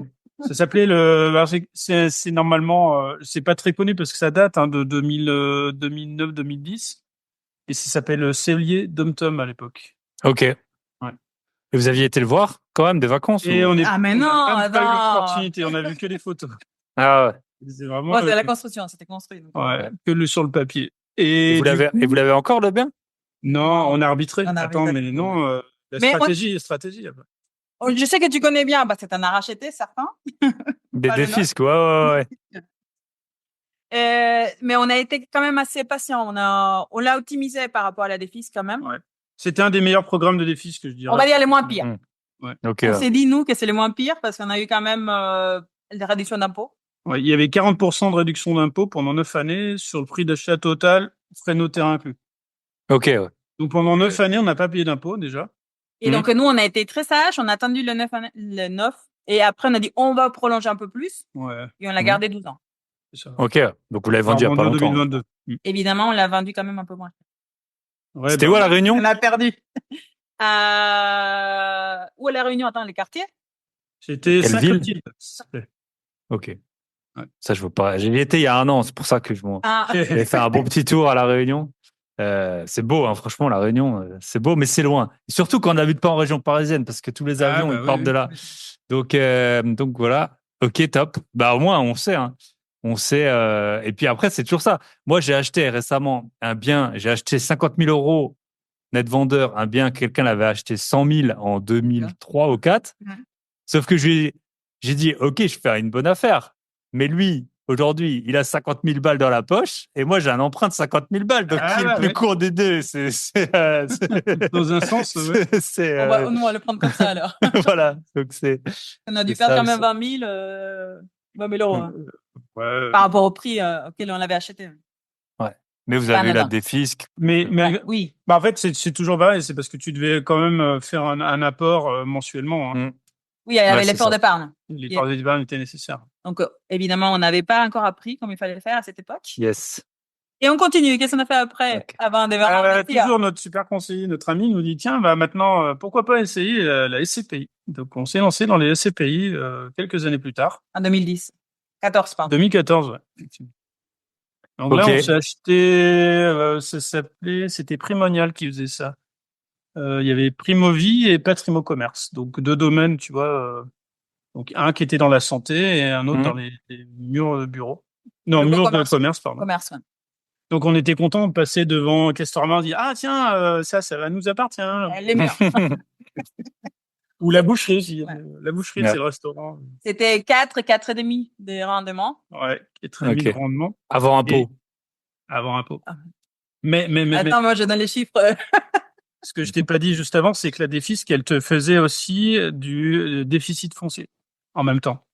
Ça s'appelait alors, c'est normalement, c'est pas très connu parce que ça date de 2009-2010. Et ça s'appelle Cellier Dom-Tom à l'époque. Ok. Et Ouais. vous aviez été le voir quand même des vacances Et ou... Mais on non, n'a même pas eu attends. l'opportunité. On a vu que les photos. Ah ouais. C'est vraiment, Moi, c'est la construction, c'était construit. Donc. ouais, que sur le papier. Et vous l'avez coup, encore le bien? non, on a arbitré. On a Attends, arbitré. mais non, la Mais stratégie. Je sais que tu connais bien, parce que tu en as racheté certains. Des fiscs, ouais. Mais on a été quand même assez patient. On l'a optimisé par rapport à la défis quand même. Ouais. C'était un des meilleurs programmes de défis que je dirais. On va dire les moins pires. Ouais. Ok. On s'est dit, nous, que c'est les moins pires parce qu'on a eu quand même des réductions d'impôts. Ouais, il y avait 40% de réduction d'impôt pendant 9 années sur le prix d'achat total, frais notaires inclus. Ok, ouais. Donc pendant 9 années, on n'a pas payé d'impôt déjà. Et donc nous, on a été très sages. On a attendu le 9 et après, on a dit, on va prolonger un peu plus. Ouais. Et on l'a gardé 12 ans. C'est ça. Ok, donc vous l'avez vendu il n'y a pas en longtemps. 2022. Évidemment, on l'a vendu quand même un peu moins. Ouais, C'était où à La Réunion? On a perdu. Où à La Réunion? Attends, les quartiers? C'était Quelle ville? Saint-Clotilde. Ok. Ouais. Ça, je veux pas. J'y étais il y a un an, c'est pour ça que j'avais fait un bon petit tour à La Réunion. C'est beau, hein, franchement, La Réunion, c'est beau, mais c'est loin. Et surtout quand on n'habite pas en région parisienne, parce que tous les avions, ils partent de là. Donc voilà. Ok, top. Bah, au moins, on sait. Hein. On sait. Et puis après, c'est toujours ça. Moi, j'ai acheté récemment un bien. J'ai acheté 50 000 euros net vendeur. Un bien, quelqu'un l'avait acheté 100 000 en 2003 ou 4. Ouais. Sauf que j'ai dit, OK, je fais une bonne affaire. Mais lui, aujourd'hui, il a 50 000 balles dans la poche et moi, j'ai un emprunt de 50 000 balles. Donc, qui est le plus court des deux? Dans un sens, ouais. Nous, on va le prendre comme ça, alors. Voilà. Donc, On a dû c'est perdre ça quand même aussi. 20 000 euros hein, Ouais. par rapport au prix auquel on l'avait acheté. Ouais. Mais vous Pas avez eu la anodin. défisque. Mais Oui. bah, en fait, c'est toujours pareil. C'est parce que tu devais quand même faire un apport mensuellement. Hein. Oui, il y avait Ouais, c'est l'effort ça. d'épargne. L'effort d'épargne était nécessaire. Donc, évidemment, on n'avait pas encore appris comme il fallait faire à cette époque. Yes. Et on continue. Qu'est-ce qu'on a fait après, Ok. avant de démarrer Toujours notre super conseiller, notre ami, nous dit tiens, bah maintenant, pourquoi pas essayer la SCPI. Donc, on s'est lancé dans les SCPI quelques années plus tard. En 2010. 14, pardon. 2014, ouais. Effectivement. Donc là, Ok. on s'est acheté, c'était Primonial qui faisait ça. Il y avait Primovie et Patrimo Commerce. Donc, deux domaines, tu vois. Donc, un qui était dans la santé et un autre dans les murs de bureau. Non, Le murs de commerce. commerce, pardon. Commerce, ouais. Donc, on était content de passer devant Castorama, on dit ah tiens, ça nous appartient. Les murs. Ou la boucherie aussi. Ouais. La boucherie, Ouais. c'est le restaurant. C'était 4 et demi de rendement. Ouais, qui est très mis de rendement. Avant un pot. Avant un pot. Ah. Mais Attends, moi, je donne les chiffres. ce que je t'ai pas dit juste avant, c'est que la défisque, elle te faisait aussi du déficit foncier en même temps.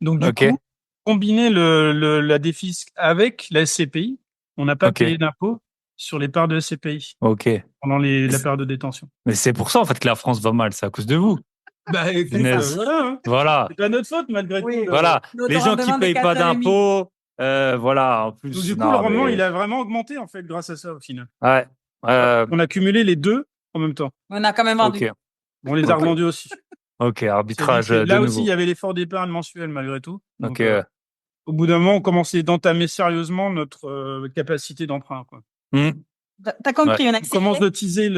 Donc, du coup, combiner la défisque avec la SCPI, on n'a pas payé d'impôt sur les parts de SCPI pendant la période de détention. Mais c'est pour ça, en fait, que la France va mal. C'est à cause de vous. Bah, écoute, voilà. Hein. Voilà. C'est pas notre faute, malgré tout. Voilà. Les gens qui payent pas d'impôts, voilà, en plus. Donc, du coup, le rendement, il a vraiment augmenté, en fait, grâce à ça, au final. Ouais. On a cumulé les deux en même temps. On a quand même vendu. On les a revendus aussi. Ok, arbitrage de là nouveau. aussi, il y avait l'effort d'épargne mensuel, malgré tout. Donc, Ok. au bout d'un moment, on commençait d'entamer sérieusement notre capacité d'emprunt. Quoi. T'as compris, on commence de teaser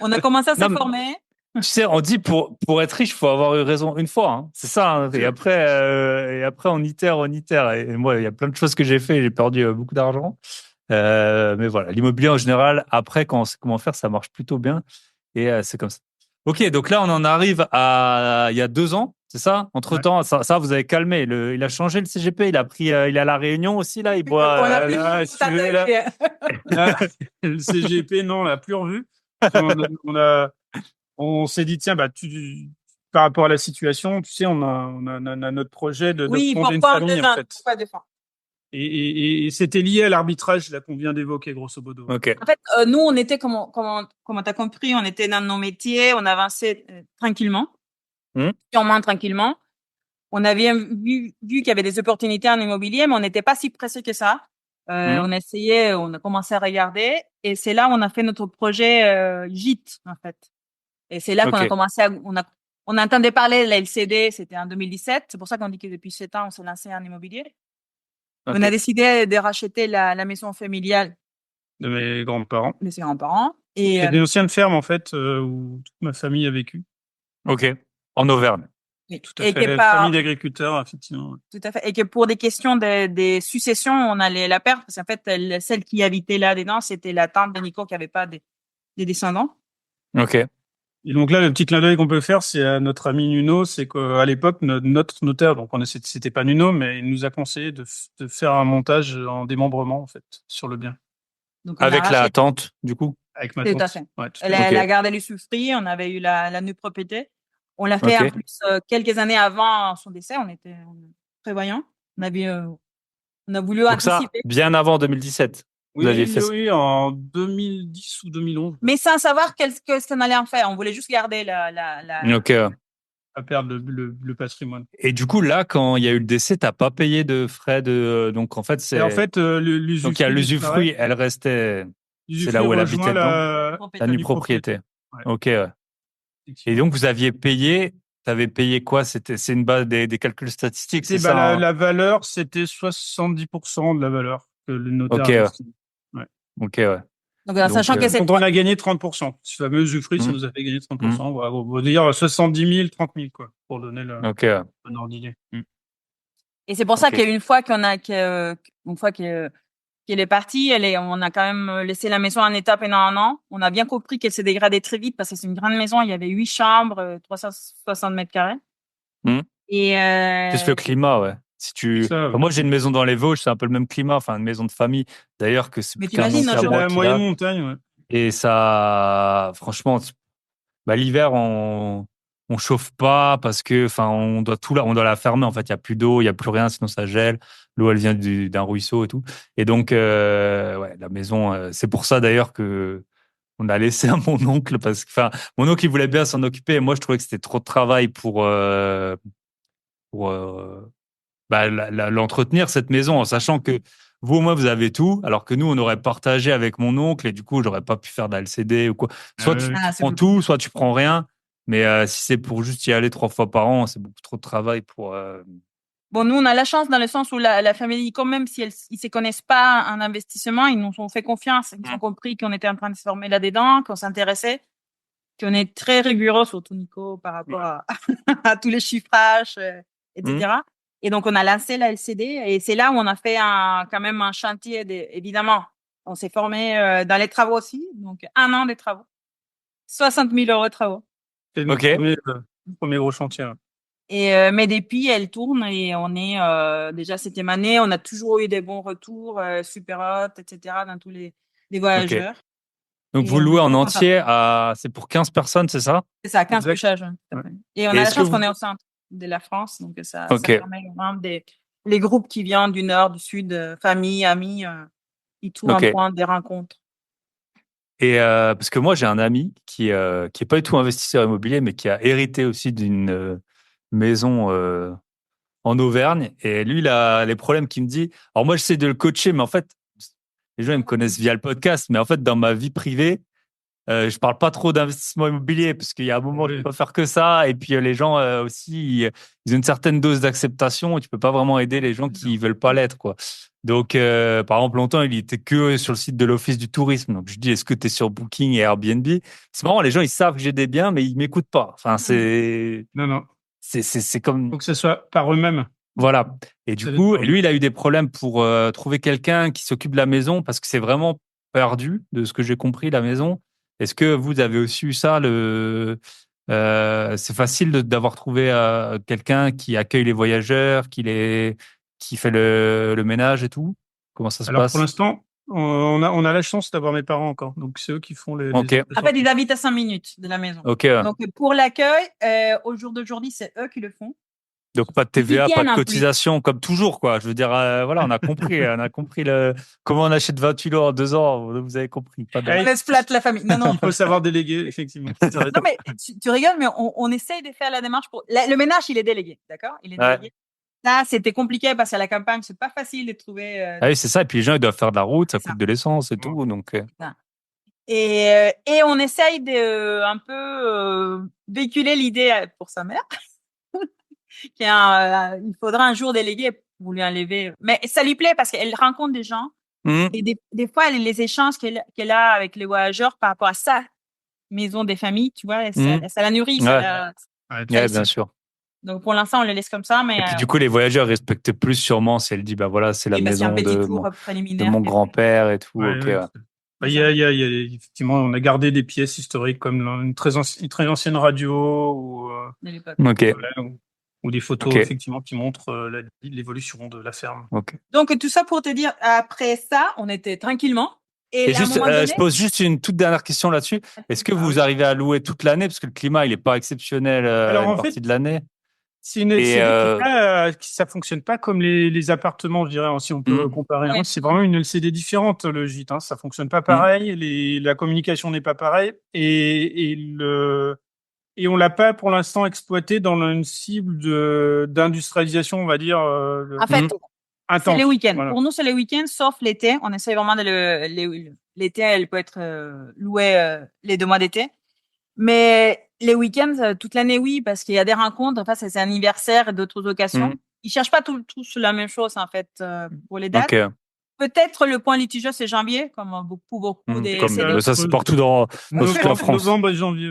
On a commencé à se former. Tu sais, on dit pour être riche, il faut avoir eu raison une fois. Hein. C'est ça. Hein. Et après, on itère. Et moi, il y a plein de choses que j'ai fait. J'ai perdu beaucoup d'argent. Mais voilà, l'immobilier en général, après, quand on sait comment faire, ça marche plutôt bien. Et c'est comme ça. Ok, donc là, on en arrive à il y a 2 ans, c'est ça? Entre-temps, ça, vous avez calmé. Il a changé le CGP, il est à La Réunion aussi, là, il boit. Le CGP, non, on l'a plus revu. On s'est dit, tiens, bah, par rapport à la situation, tu sais, on a notre projet de fonder une famille, en fait. Et c'était lié à l'arbitrage là qu'on vient d'évoquer, grosso modo. Okay. En fait, nous, on était, comme tu as compris, on était dans nos métiers, on avançait tranquillement, sûrement tranquillement. On avait vu qu'il y avait des opportunités en immobilier, mais on n'était pas si pressé que ça. On a commencé à regarder, et c'est là où on a fait notre projet gîte, en fait. Et c'est là qu'on a commencé on entendait parler de la LCD, c'était en 2017. C'est pour ça qu'on dit que depuis 7 ans, on s'est lancé en immobilier. On a décidé de racheter la maison familiale de mes grands-parents. De ses grands-parents. C'est des anciennes fermes, en fait, où toute ma famille a vécu. Ok. En Auvergne. Oui. Tout à fait. Famille d'agriculteurs, effectivement. Tout à fait. Et que pour des questions des successions, on allait la perdre. Parce qu'en fait, celle qui habitait là-dedans, c'était la tante de Nico qui avait pas des descendants. Ok. Et donc là, le petit clin d'œil qu'on peut faire, c'est à notre ami Nuno, c'est qu'à l'époque, notre notaire, donc c'était pas Nuno, mais il nous a conseillé de faire un montage en démembrement, en fait, sur le bien. Donc, avec la tante, du coup? Avec ma tante. Tout à fait. Ouais, elle a gardé l'usufruit, on avait eu la nue propriété. On l'a fait en plus quelques années avant son décès, on était prévoyants. On a voulu donc anticiper. Ça, bien avant 2017. Oui, en 2010 ou 2011. Mais sans savoir qu'est-ce qu'on allait en faire. On voulait juste garder à perdre le patrimoine. Et du coup, là, quand il y a eu le décès, t'as pas payé de frais de. Donc, en fait, c'est. En fait, l'usufruit. Donc, il y a l'usufruit, elle restait. C'est là où elle habitait dedans. La nue propriété. Ouais. Ok. Et donc, vous aviez payé. T'avais payé quoi? C'est une base des calculs statistiques, c'est ça? La valeur, c'était 70% de la valeur que le notaire. Ok. Ouais. Ok, ouais. Donc, sachant que c'est Donc, on a gagné 30%. Ce fameux usufruit, ça nous a fait gagner 30%. Voilà, on va dire 70 000, 30 000, quoi, pour donner le ordre d'idée. Et c'est pour ça qu'une fois qu'elle est partie, on a quand même laissé la maison en état pendant un an. On a bien compris qu'elle s'est dégradée très vite parce que c'est une grande maison. Il y avait 8 chambres, 360 mètres carrés. Et plus le climat, ouais. Moi, j'ai une maison dans les Vosges, c'est un peu le même climat, enfin une maison de famille. D'ailleurs, que c'est mais plus qu'un t'imagines, oncle à moi La qui moyenne l'a. montagne, ouais. Et ça, franchement, l'hiver, on chauffe pas parce que, enfin, on doit la fermer. En fait, il y a plus d'eau, il y a plus rien, sinon ça gèle. L'eau, elle vient d'un ruisseau et tout. Et donc, ouais, la maison, c'est pour ça d'ailleurs que on a laissé à mon oncle parce que, enfin, mon oncle, il voulait bien s'en occuper. Et moi, je trouvais que c'était trop de travail pour l'entretenir, cette maison, en sachant que vous, au moins, vous avez tout, alors que nous, on aurait partagé avec mon oncle et du coup, j'aurais pas pu faire d'LCD ou quoi. Soit tu prends tout, soit tu prends rien. Mais si c'est pour juste y aller 3 fois par an, c'est beaucoup trop de travail pour. Bon, nous, on a la chance dans le sens où la famille, quand même, si ils se connaissent pas en investissement, ils nous ont fait confiance. Ils ont compris qu'on était en train de se former là-dedans, qu'on s'intéressait, qu'on est très rigoureux, surtout Nico, par rapport à tous les chiffrages, etc. Et donc, on a lancé la LCD et c'est là où on a fait quand même un chantier. Évidemment, on s'est formé dans les travaux aussi. Donc, 1 an de travaux. 60 000 € de travaux. C'est le premier gros chantier. Ouais. Mais depuis, elle tourne et on est déjà 7e année. On a toujours eu des bons retours, super hot, etc. dans tous les voyageurs. Donc, vous louez en entier c'est pour 15 personnes, c'est ça? C'est ça, 15 couchages. Ouais. Et on a la chance qu'on est au centre de la France. Donc, ça permet vraiment les groupes qui viennent du nord, du sud, famille, amis, ils trouvent un point de rencontre. Et parce que moi, j'ai un ami qui est pas du tout investisseur immobilier, mais qui a hérité aussi d'une maison en Auvergne. Et lui, il a les problèmes qu'il me dit. Alors moi, j'essaie de le coacher, mais en fait, les gens ils me connaissent via le podcast, mais en fait, dans ma vie privée, je parle pas trop d'investissement immobilier parce qu'il y a un moment, tu peux pas faire que ça. Et puis les gens aussi, ils ont une certaine dose d'acceptation et tu peux pas vraiment aider les gens qui veulent pas l'être, quoi. Donc, par exemple, longtemps, il était que sur le site de l'Office du tourisme. Donc, je dis, est-ce que tu es sur Booking et Airbnb? C'est marrant, les gens, ils savent que j'ai des biens, mais ils m'écoutent pas. Enfin, Non. C'est comme. Faut que ce soit par eux-mêmes. Voilà. Et du coup, lui, il a eu des problèmes pour trouver quelqu'un qui s'occupe de la maison parce que c'est vraiment perdu, de ce que j'ai compris, la maison. Est-ce que vous avez aussi eu ça c'est facile d'avoir trouvé quelqu'un qui accueille les voyageurs, qui fait le ménage et tout? Comment ça se passe? Pour l'instant, on a la chance d'avoir mes parents encore. Donc, c'est eux qui font les En fait, ils habitent à 5 minutes de la maison. Donc, pour l'accueil, au jour d'aujourd'hui, c'est eux qui le font. Donc, pas de TVA, pas de cotisation, comme toujours, quoi. Je veux dire, voilà, on a compris. On a compris comment on achète 28 lots en 2 ans. Vous avez compris. On laisse plate la famille. Non. Il faut savoir déléguer, effectivement. Non, mais tu rigoles, mais on essaye de faire la démarche pour. Le ménage, il est délégué, d'accord? Il est délégué. Ça, c'était compliqué parce qu'à la campagne, c'est pas facile de trouver. Oui, c'est ça. Et puis, les gens, ils doivent faire de la route, ça coûte de l'essence et tout. Donc. Et on essaye de un peu véhiculer l'idée pour sa mère. Il faudra un jour déléguer pour lui enlever. Mais ça lui plaît parce qu'elle rencontre des gens. Et des fois, les échanges qu'elle a avec les voyageurs par rapport à sa maison des familles, tu vois, ça la nourrit. Bien sûr. Donc, pour l'instant, on le laisse comme ça. Mais, et puis, du coup, les voyageurs respectent plus sûrement si elle dit, bah voilà, c'est la maison de mon grand-père et tout. Il y a effectivement, on a gardé des pièces historiques comme une très ancienne radio ou des photos effectivement qui montrent l'évolution de la ferme. Donc tout ça pour te dire, après ça, on était tranquillement. Et juste, je pose juste une toute dernière question là-dessus. Est-ce que vous arrivez à louer toute l'année parce que le climat il est pas exceptionnel une partie de l'année? C'est ça fonctionne pas comme les appartements, je dirais, si on peut comparer. Hein. C'est vraiment une LCD différente, le gîte. Hein. Ça fonctionne pas pareil. La communication n'est pas pareille. Et on l'a pas pour l'instant exploité dans une cible d'industrialisation, on va dire. En fait, c'est les week-ends. Voilà. Pour nous, c'est les week-ends, sauf l'été. On essaie vraiment l'été, elle peut être louée les 2 mois d'été. Mais les week-ends, toute l'année, oui, parce qu'il y a des rencontres. Enfin, c'est anniversaire et d'autres occasions. Ils cherchent pas tous la même chose, en fait, pour les dates. Peut-être le point litigieux, c'est janvier, comme beaucoup des Comme CDI. ça, c'est partout dans toute la France. Novembre et janvier.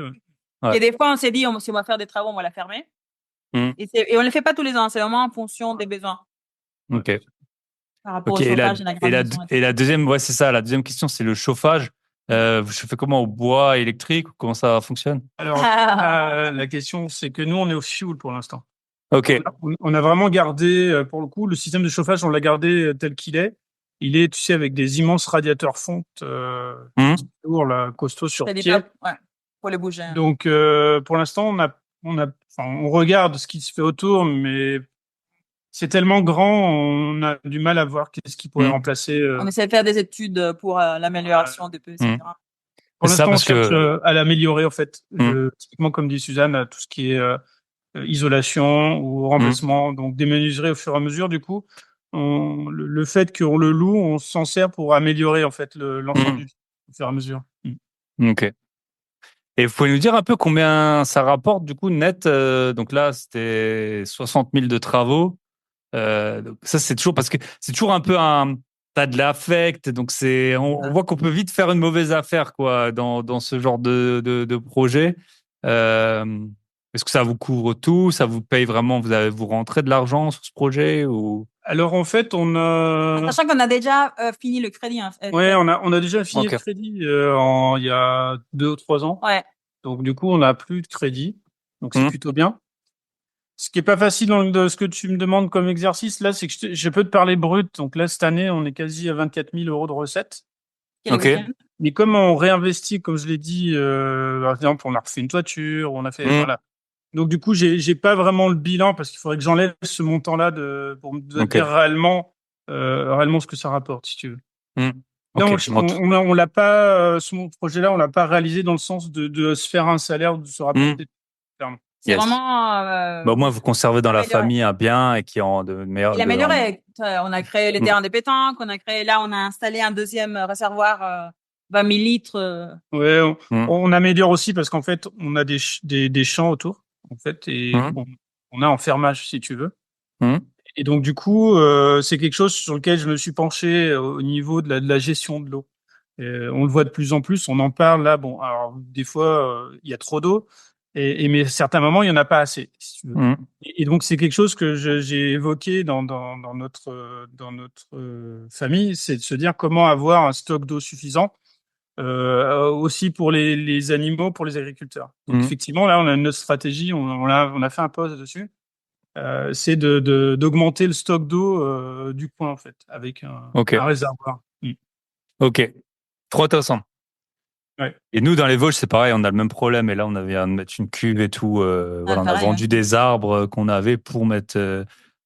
Et des fois, on s'est dit, si on va faire des travaux, on va la fermer. Et on ne le fait pas tous les ans, c'est vraiment en fonction des besoins. Ok. Par rapport au chauffage et la deuxième, ouais, c'est ça. La deuxième question, c'est le chauffage. Vous chauffez comment, au bois électrique? Comment ça fonctionne? Alors, la question, c'est que nous, on est au fioul pour l'instant. Ok. On a vraiment gardé, pour le coup, le système de chauffage, on l'a gardé tel qu'il est. Il est, tu sais, avec des immenses radiateurs fonte, lourds, là, costauds sur pied. Ouais, pour les bouger. Donc, pour l'instant, on regarde ce qui se fait autour, mais c'est tellement grand, on a du mal à voir qu'est-ce qui pourrait remplacer. On essaie de faire des études pour l'amélioration des peu, etc. Pour l'instant, on cherche à l'améliorer, en fait. Typiquement, comme dit Suzanne, tout ce qui est isolation ou remplacement, donc démenuiserie au fur et à mesure. Du coup, le fait qu'on le loue, on s'en sert pour améliorer en fait l'ensemble du au fur et à mesure. Ok. Et vous pouvez nous dire un peu combien ça rapporte du coup net? Donc là, c'était 60 000 de travaux. Donc ça, c'est toujours parce que c'est toujours un peu t'as de l'affect, donc on voit qu'on peut vite faire une mauvaise affaire quoi dans ce genre de projet. Est-ce que ça vous couvre tout? Ça vous paye vraiment? Vous rentrez de l'argent sur ce projet ou? Alors en fait, sachant qu'on a déjà fini le crédit. En fait. Ouais, on a déjà fini le crédit il y a 2 ou 3 ans. Ouais. Donc du coup, on n'a plus de crédit, donc c'est plutôt bien. Ce qui est pas facile de ce que tu me demandes comme exercice là, c'est que je peux te parler brut. Donc là, cette année, on est quasi à 24 000 € de recettes. Ok. Mais comme on réinvestit, comme je l'ai dit, par exemple, on a refait une toiture, on a fait, voilà. Donc du coup, j'ai pas vraiment le bilan parce qu'il faudrait que j'enlève ce montant-là pour me dire réellement ce que ça rapporte, si tu veux. Là, on l'a pas, ce projet-là, on l'a pas réalisé dans le sens de se faire un salaire ou de se rapporter. C'est vraiment. Au moins, vous conservez dans la famille un bien et qui est en de meilleur. Il amélioré. On a créé les terrains de pétanque, on a installé un deuxième réservoir 20 000 litres. Ouais, on améliore aussi parce qu'en fait, on a des champs autour, en fait, et on a un fermage, si tu veux. Et donc, du coup, c'est quelque chose sur lequel je me suis penché au niveau de la gestion de l'eau. On le voit de plus en plus, on en parle là. Bon, alors des fois, il y a trop d'eau, mais à certains moments, il y en a pas assez. Si tu veux. Et donc, c'est quelque chose que j'ai évoqué dans notre famille, c'est de se dire comment avoir un stock d'eau suffisant. Aussi pour les animaux, pour les agriculteurs. Donc effectivement, là, on a notre stratégie, on a fait un post dessus. C'est d'augmenter le stock d'eau du coin en fait, avec un réservoir. Ok, trop intéressant. Ouais. Et nous, dans les Vosges, c'est pareil, on a le même problème. Et là, on avait à mettre une cuve et tout. Voilà, on a vendu des arbres qu'on avait pour mettre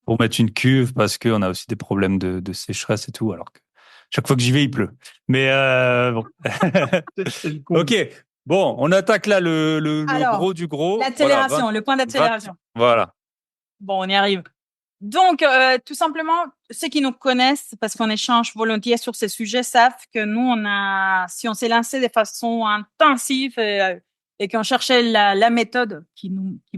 une cuve parce qu'on a aussi des problèmes de sécheresse et tout. Alors que chaque fois que j'y vais, il pleut. Mais bon. Ok. Bon, on attaque là le gros du gros. L'accélération, voilà, le point d'accélération. Voilà. Bon, on y arrive. Donc, tout simplement, ceux qui nous connaissent, parce qu'on échange volontiers sur ces sujets, savent que nous, si on s'est lancé de façon intensive et qu'on cherchait la méthode qui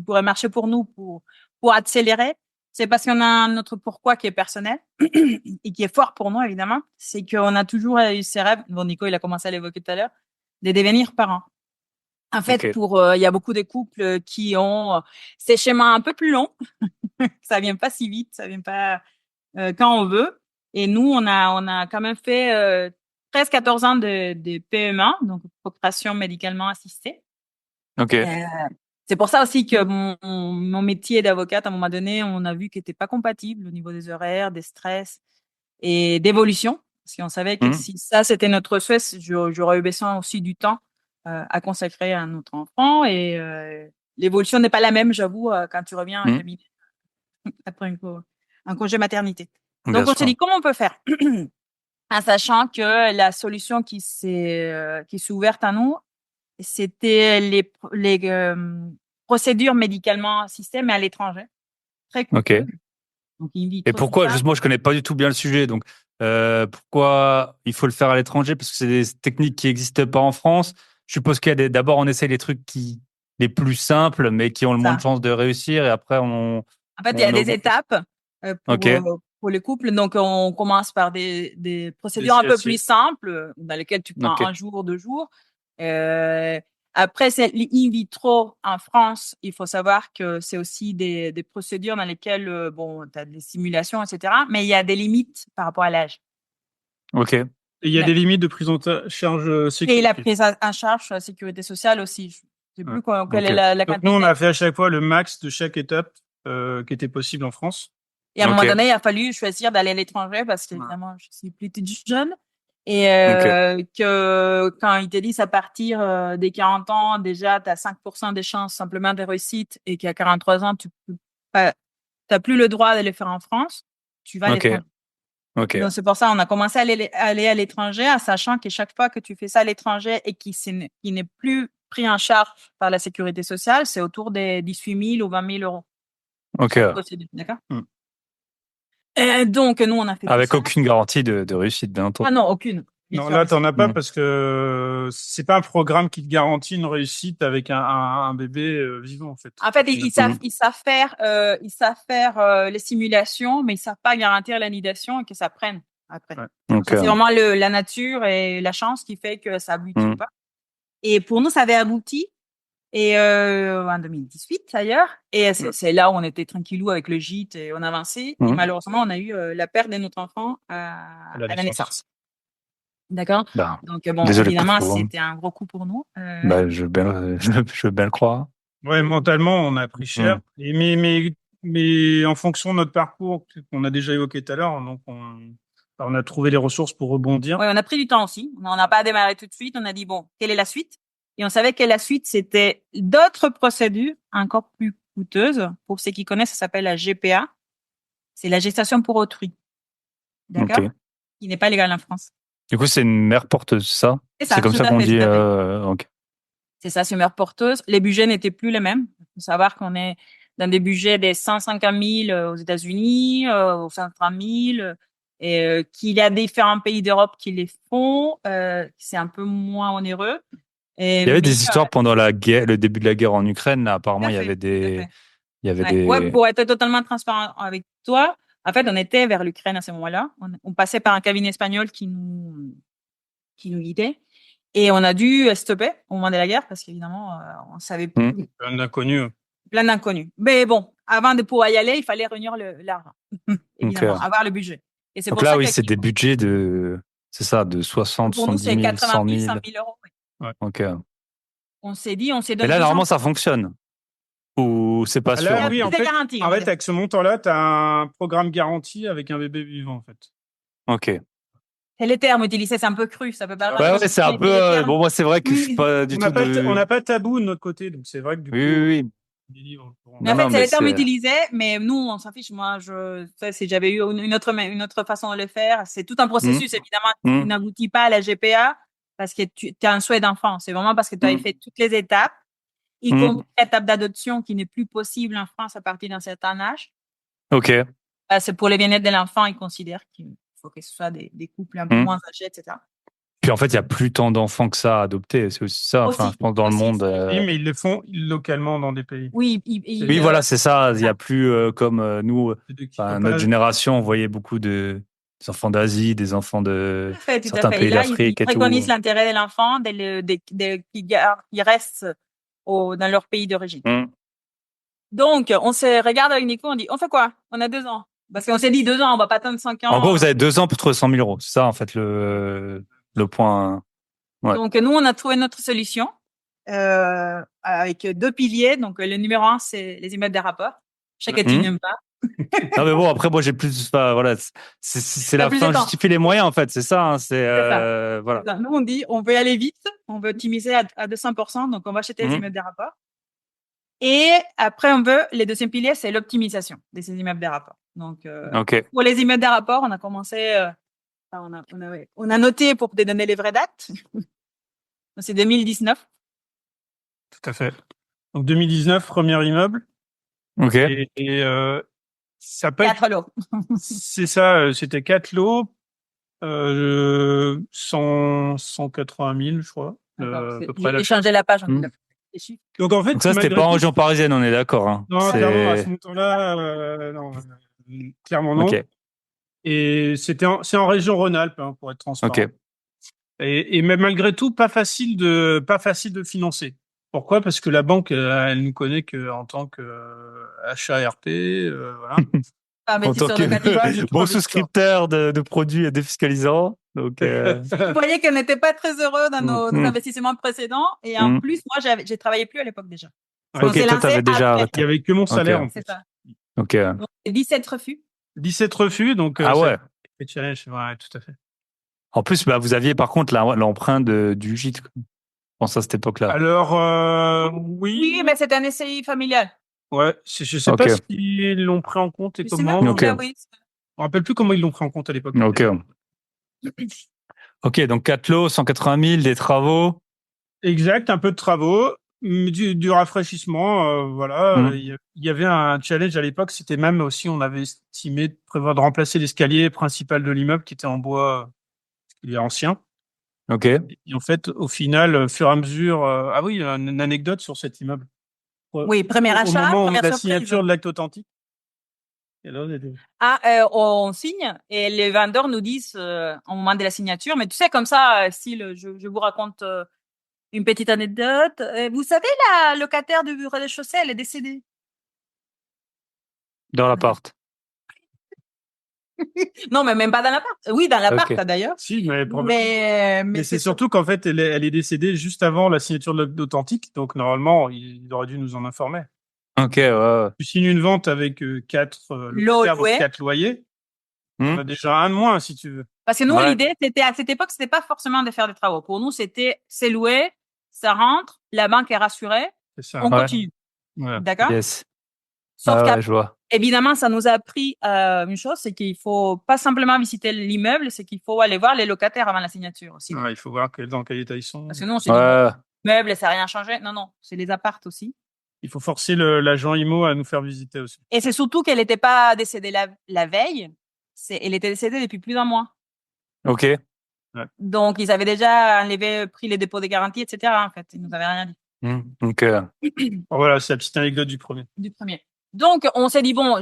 pourrait marcher pour nous pour accélérer, c'est parce qu'on a notre pourquoi qui est personnel et qui est fort pour nous, évidemment. C'est qu'on a toujours eu ces rêves. Bon, Nico, il a commencé à l'évoquer tout à l'heure, de devenir parents. En fait, il y a beaucoup de couples qui ont ces schémas un peu plus longs. Ça vient pas si vite, ça vient pas quand on veut. Et nous, on a quand même fait 13-14 ans de PMA, donc procréation médicalement assistée. Ok. C'est pour ça aussi que mon métier d'avocate, à un moment donné, on a vu qu'il n'était pas compatible au niveau des horaires, des stress et d'évolution. Parce qu'on savait que si ça, c'était notre souhait, j'aurais eu besoin aussi du temps à consacrer à notre enfant. Et l'évolution n'est pas la même, j'avoue, quand tu reviens à cabinet après un congé maternité. Donc, on s'est dit, comment on peut faire? En sachant que la solution qui s'est ouverte à nous, c'était les procédures médicalement assistées, mais à l'étranger. Très coûteux. Donc, et pourquoi, justement, je connais pas du tout bien le sujet, donc pourquoi il faut le faire à l'étranger? Parce que c'est des techniques qui n'existent pas en France. Je suppose qu'il y a d'abord, on essaie les trucs les plus simples, mais qui ont le moins de chances de réussir, et après, En fait, il y a des étapes pour les couples. Donc, on commence par des procédures un peu CSC. plus simples, dans lesquelles tu prends Ok. 1 jour, 2 jours. Après, c'est in vitro en France. Il faut savoir que c'est aussi des procédures dans lesquelles, bon, tu as des simulations, etc. Mais il y a des limites par rapport à l'âge. Ok. Et il y a Ouais. des limites de prise en charge Et la sécurité. prise en charge sur la sécurité sociale aussi. Je sais plus quelle Ok. est la Donc quantité. nous, on a fait à chaque fois le max de chaque étape qui était possible en France. Et à un Ok. moment donné, il a fallu choisir d'aller à l'étranger parce que, évidemment, je suis plus toute jeune. Et que quand ils te disent à partir des 40 ans, déjà, tu as 5% des chances simplement de réussite et qu'à 43 ans, tu n'as plus le droit de le faire en France, tu vas à Ok. l'étranger. Ok. Donc, c'est pour ça qu'on a commencé à aller à l'étranger, en sachant que chaque fois que tu fais ça à l'étranger et qui n'est plus pris en charge par la sécurité sociale, c'est autour des 18 000 ou 20 000 euros. Ok. Chaque procédure, d'accord? Mm. Donc, nous, on a fait tout Avec ça. aucune garantie de réussite, bien entendu. Ah non, aucune. Bien Non, sûr, là, t'en as pas Mm. parce que c'est pas un programme qui te garantit une réussite avec un bébé vivant, en fait. En fait, ils Mm. savent faire les simulations, mais ils savent pas garantir l'anidation et que ça prenne après. Ouais. Ok. Ça, c'est vraiment la nature et la chance qui fait que ça aboutit ou Mm. pas. Et pour nous, ça avait abouti. Et en 2018 d'ailleurs. Et c'est là où on était tranquillou avec le gîte et on avançait. Et Mm. malheureusement, on a eu la perte de notre enfant à la naissance. D'accord? Bah, Donc bon, désolé évidemment, pour vous. c'était un gros coup pour nous. Bah, je veux bien, je veux bien le croire. Ouais, mentalement, on a pris cher. Et mais en fonction de notre parcours qu'on a déjà évoqué tout à l'heure, donc on a trouvé les ressources pour rebondir. Ouais, on a pris du temps aussi. On n'a pas démarré tout de suite. On a dit, bon, quelle est la suite? Et on savait que la suite, c'était d'autres procédures encore plus coûteuses. Pour ceux qui connaissent, ça s'appelle la GPA. C'est la gestation pour autrui. D'accord? Ok. Qui n'est pas légale en France. Du coup, c'est une mère porteuse, ça? C'est ça, C'est comme tout ça à qu'on fait, dit. tout à fait. Ok. C'est ça, c'est une mère porteuse. Les budgets n'étaient plus les mêmes. Il faut savoir qu'on est dans des budgets des 150 000 aux États-Unis, aux 130 000, et qu'il y a différents pays d'Europe qui les font. C'est un peu moins onéreux. Il y avait des histoires pendant la guerre, le début de la guerre en Ukraine. Là, apparemment, il y avait des. des. Pour être totalement transparent avec toi, en fait, on était vers l'Ukraine à ce moment-là. On passait par un cabinet espagnol qui nous guidait. Et on a dû stopper au moment de la guerre parce qu'évidemment, on savait plus. Un inconnu. Plein d'inconnus. Mais bon, avant de pouvoir y aller, il fallait réunir l'argent. Évidemment, Ok. avoir le budget. Et c'est Donc pour là, ça oui, que c'est des budgets c'est ça, de 60, pour nous, 70 c'est 000, 80 100 000, 000. 100 000 euros. Oui. Ouais. Ok. On s'est dit, on s'est Et donné là, 10 ans. normalement, ça fonctionne. Ou c'est pas sûr. Là, hein. oui, en Plus de fait, garantie, on va dire. avec ce montant-là, tu as un programme garanti avec un bébé vivant, en fait. Ok. C'est les termes utilisés, c'est un peu cru, ça peut pas. Ouais, c'est un peu. Bon, moi, c'est vrai que je suis pas du On tout n'a pas, de. on n'a pas de tabou de notre côté, donc c'est vrai que du coup, Oui. des livres pour- Mais en Non, fait, mais c'est les termes c'est- utilisés, mais nous, on s'en fiche. Moi, si j'avais eu une autre façon de le faire, c'est tout un processus, évidemment, qui n'aboutit pas à la GPA parce que tu as un souhait d'enfant. C'est vraiment parce que tu avais fait toutes les étapes, y compris l'étape d'adoption qui n'est plus possible en France à partir d'un certain âge. Ok. C'est pour le bien-être de l'enfant, ils considèrent qu'il faut que ce soit des couples un peu moins âgés, etc. Puis en fait, il y a plus tant d'enfants que ça à adopter. C'est aussi ça. Enfin, je pense dans le monde. Oui, mais ils le font localement dans des pays. Oui, Oui, voilà, c'est ça. Il y a plus comme nous, notre génération, on voyait beaucoup des enfants d'Asie, des enfants de certains pays d'Afrique ils et tout. préconisent l'intérêt de l'enfant qu'il reste dans leur pays d'origine. Donc, on se regarde avec Nico, on dit, on fait quoi? On a 2 ans. Parce qu'on s'est dit 2 ans, on va pas attendre 5 ans. En gros, vous avez 2 ans pour trouver 100 000 euros. C'est ça, en fait, le point. Ouais. Donc, nous, on a trouvé notre solution avec 2 piliers. Donc, le numéro 1, c'est les immeubles des rapports. Je sais que tu n'aimes pas. Non, mais bon, après, moi, j'ai plus. Enfin, voilà, c'est la fin justifie les moyens, en fait. C'est ça. Hein, voilà. Nous, on dit, on veut aller vite, on veut optimiser à 200%. Donc, on va acheter les immeubles des rapports. Et après, les deuxième piliers, c'est l'optimisation de ces immeubles des rapports. Donc, pour les immeubles des rapports, on a commencé, on a noté pour te donner les vraies dates. C'est 2019. Tout à fait. Donc, 2019, premier immeuble. Ok. Et ça peut 4 lots. C'est ça, c'était 4 lots, 180 000, je crois. À peu près J'ai changé la page. Donc, en fait, ça, c'était pas en région parisienne, on est d'accord. Hein. Non, clairement, à ce montant-là, non, clairement non. Okay. Et c'est en région Rhône-Alpes, hein, pour être transparent. Ok. Et mais malgré tout, pas facile de financer. Pourquoi? Parce que la banque, elle nous connaît que en tant que HARP, voilà. En tant Investisseur que locatif. Pas du tout bon investisseur. souscripteur de produits défiscalisants. Donc, Vous voyez qu'on n'était pas très heureux dans nos Mm. investissements précédents. Et en Mm. plus, moi, j'ai travaillé plus à l'époque déjà. Ouais. On Ok, s'est toi, lancé t'avais déjà après. Il y arrêté. avait que mon salaire, Ok. en fait. C'est ça. Ok. Donc, 17 refus. 17 refus, donc, Ah ouais. c'est challenge, ouais, tout à fait. En plus, bah, vous aviez par contre l'empreinte du gîte. Je pense à cette époque-là. Alors, Oui, mais c'était un SCI familial. ouais, je sais Ok. pas s'ils l'ont pris en compte et Je sais même comment. pas, Ok. oui. Je me rappelle plus comment ils l'ont pris en compte à l'époque. Ok. Ok, donc 4 lots, 180 000, des travaux. Exact, un peu de travaux, du rafraîchissement, voilà. Mm. Il y avait un challenge à l'époque, c'était même aussi, on avait estimé de prévoir de remplacer l'escalier principal de l'immeuble qui était en bois, il est ancien. Ok. Et en fait, au final, au fur et à mesure, ah oui, une anecdote sur cet immeuble. Oui, premier Au achat, moment où première la surprise. signature de l'acte authentique. Et là, on était- Ah, on signe et les vendeurs nous disent au moment de la signature, mais tu sais, comme ça, style, je vous raconte une petite anecdote. Vous savez, la locataire du rez-de-chaussée, elle est décédée. Dans l'appart. Non, mais même pas dans l'appart. Oui, dans l'appart, Ok. d'ailleurs. Si, mais Mais c'est surtout qu'en fait, elle est décédée juste avant la signature de l'acte authentique, donc normalement, il aurait dû nous en informer. Ok, ouais, ouais. Tu signes une vente avec 4 locataires, donc loué. 4 loyers. On Hmm. a déjà un de moins, si tu veux. Parce que nous, Ouais. l'idée, c'était, à cette époque, c'était pas forcément de faire des travaux. Pour nous, c'était, c'est loué, ça rentre, la banque est rassurée, C'est ça. on Ouais. continue. Voilà. D'accord? Yes. Sauf Ah qu'évidemment, ouais, je vois. ça nous a appris une chose, c'est qu'il faut pas simplement visiter l'immeuble, c'est qu'il faut aller voir les locataires avant la signature aussi. Ouais, il faut voir dans quel état ils sont. Parce que nous, on s'est dit, Ouais. meuble, ça n'a rien changé. Non, non, c'est les appartes aussi. Il faut forcer l'agent IMO à nous faire visiter aussi. Et c'est surtout qu'elle n'était pas décédée la veille. Elle était décédée depuis plus d'un mois. Ok. Donc, ils avaient déjà pris les dépôts de garantie, etc. En fait, ils nous avaient rien dit. Hmm. Ok. Bon, voilà, c'est la petite anecdote du premier. Du premier. Donc, on s'est dit, bon,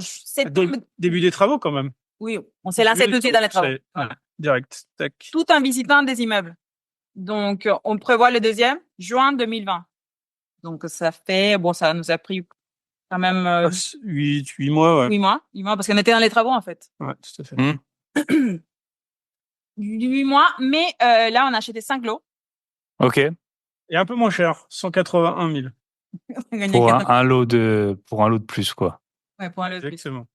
Début des travaux quand même. oui, on s'est lancé tout de suite dans les travaux. Ouais, direct. Tac. Tout en visitant des immeubles. Donc, on prévoit le deuxième, juin 2020. Donc, ça fait, bon, ça nous a pris quand même 8 mois, ouais. 8 mois. 8 mois, parce qu'on était dans les travaux, en fait. Ouais, tout à fait. Hmm. 8 mois, mais là, on a acheté 5 lots. Ok. Et un peu moins cher, 181 000. On a gagné Pour 4 un lot de plus, quoi. ouais, pour un lot de plus. Exactement.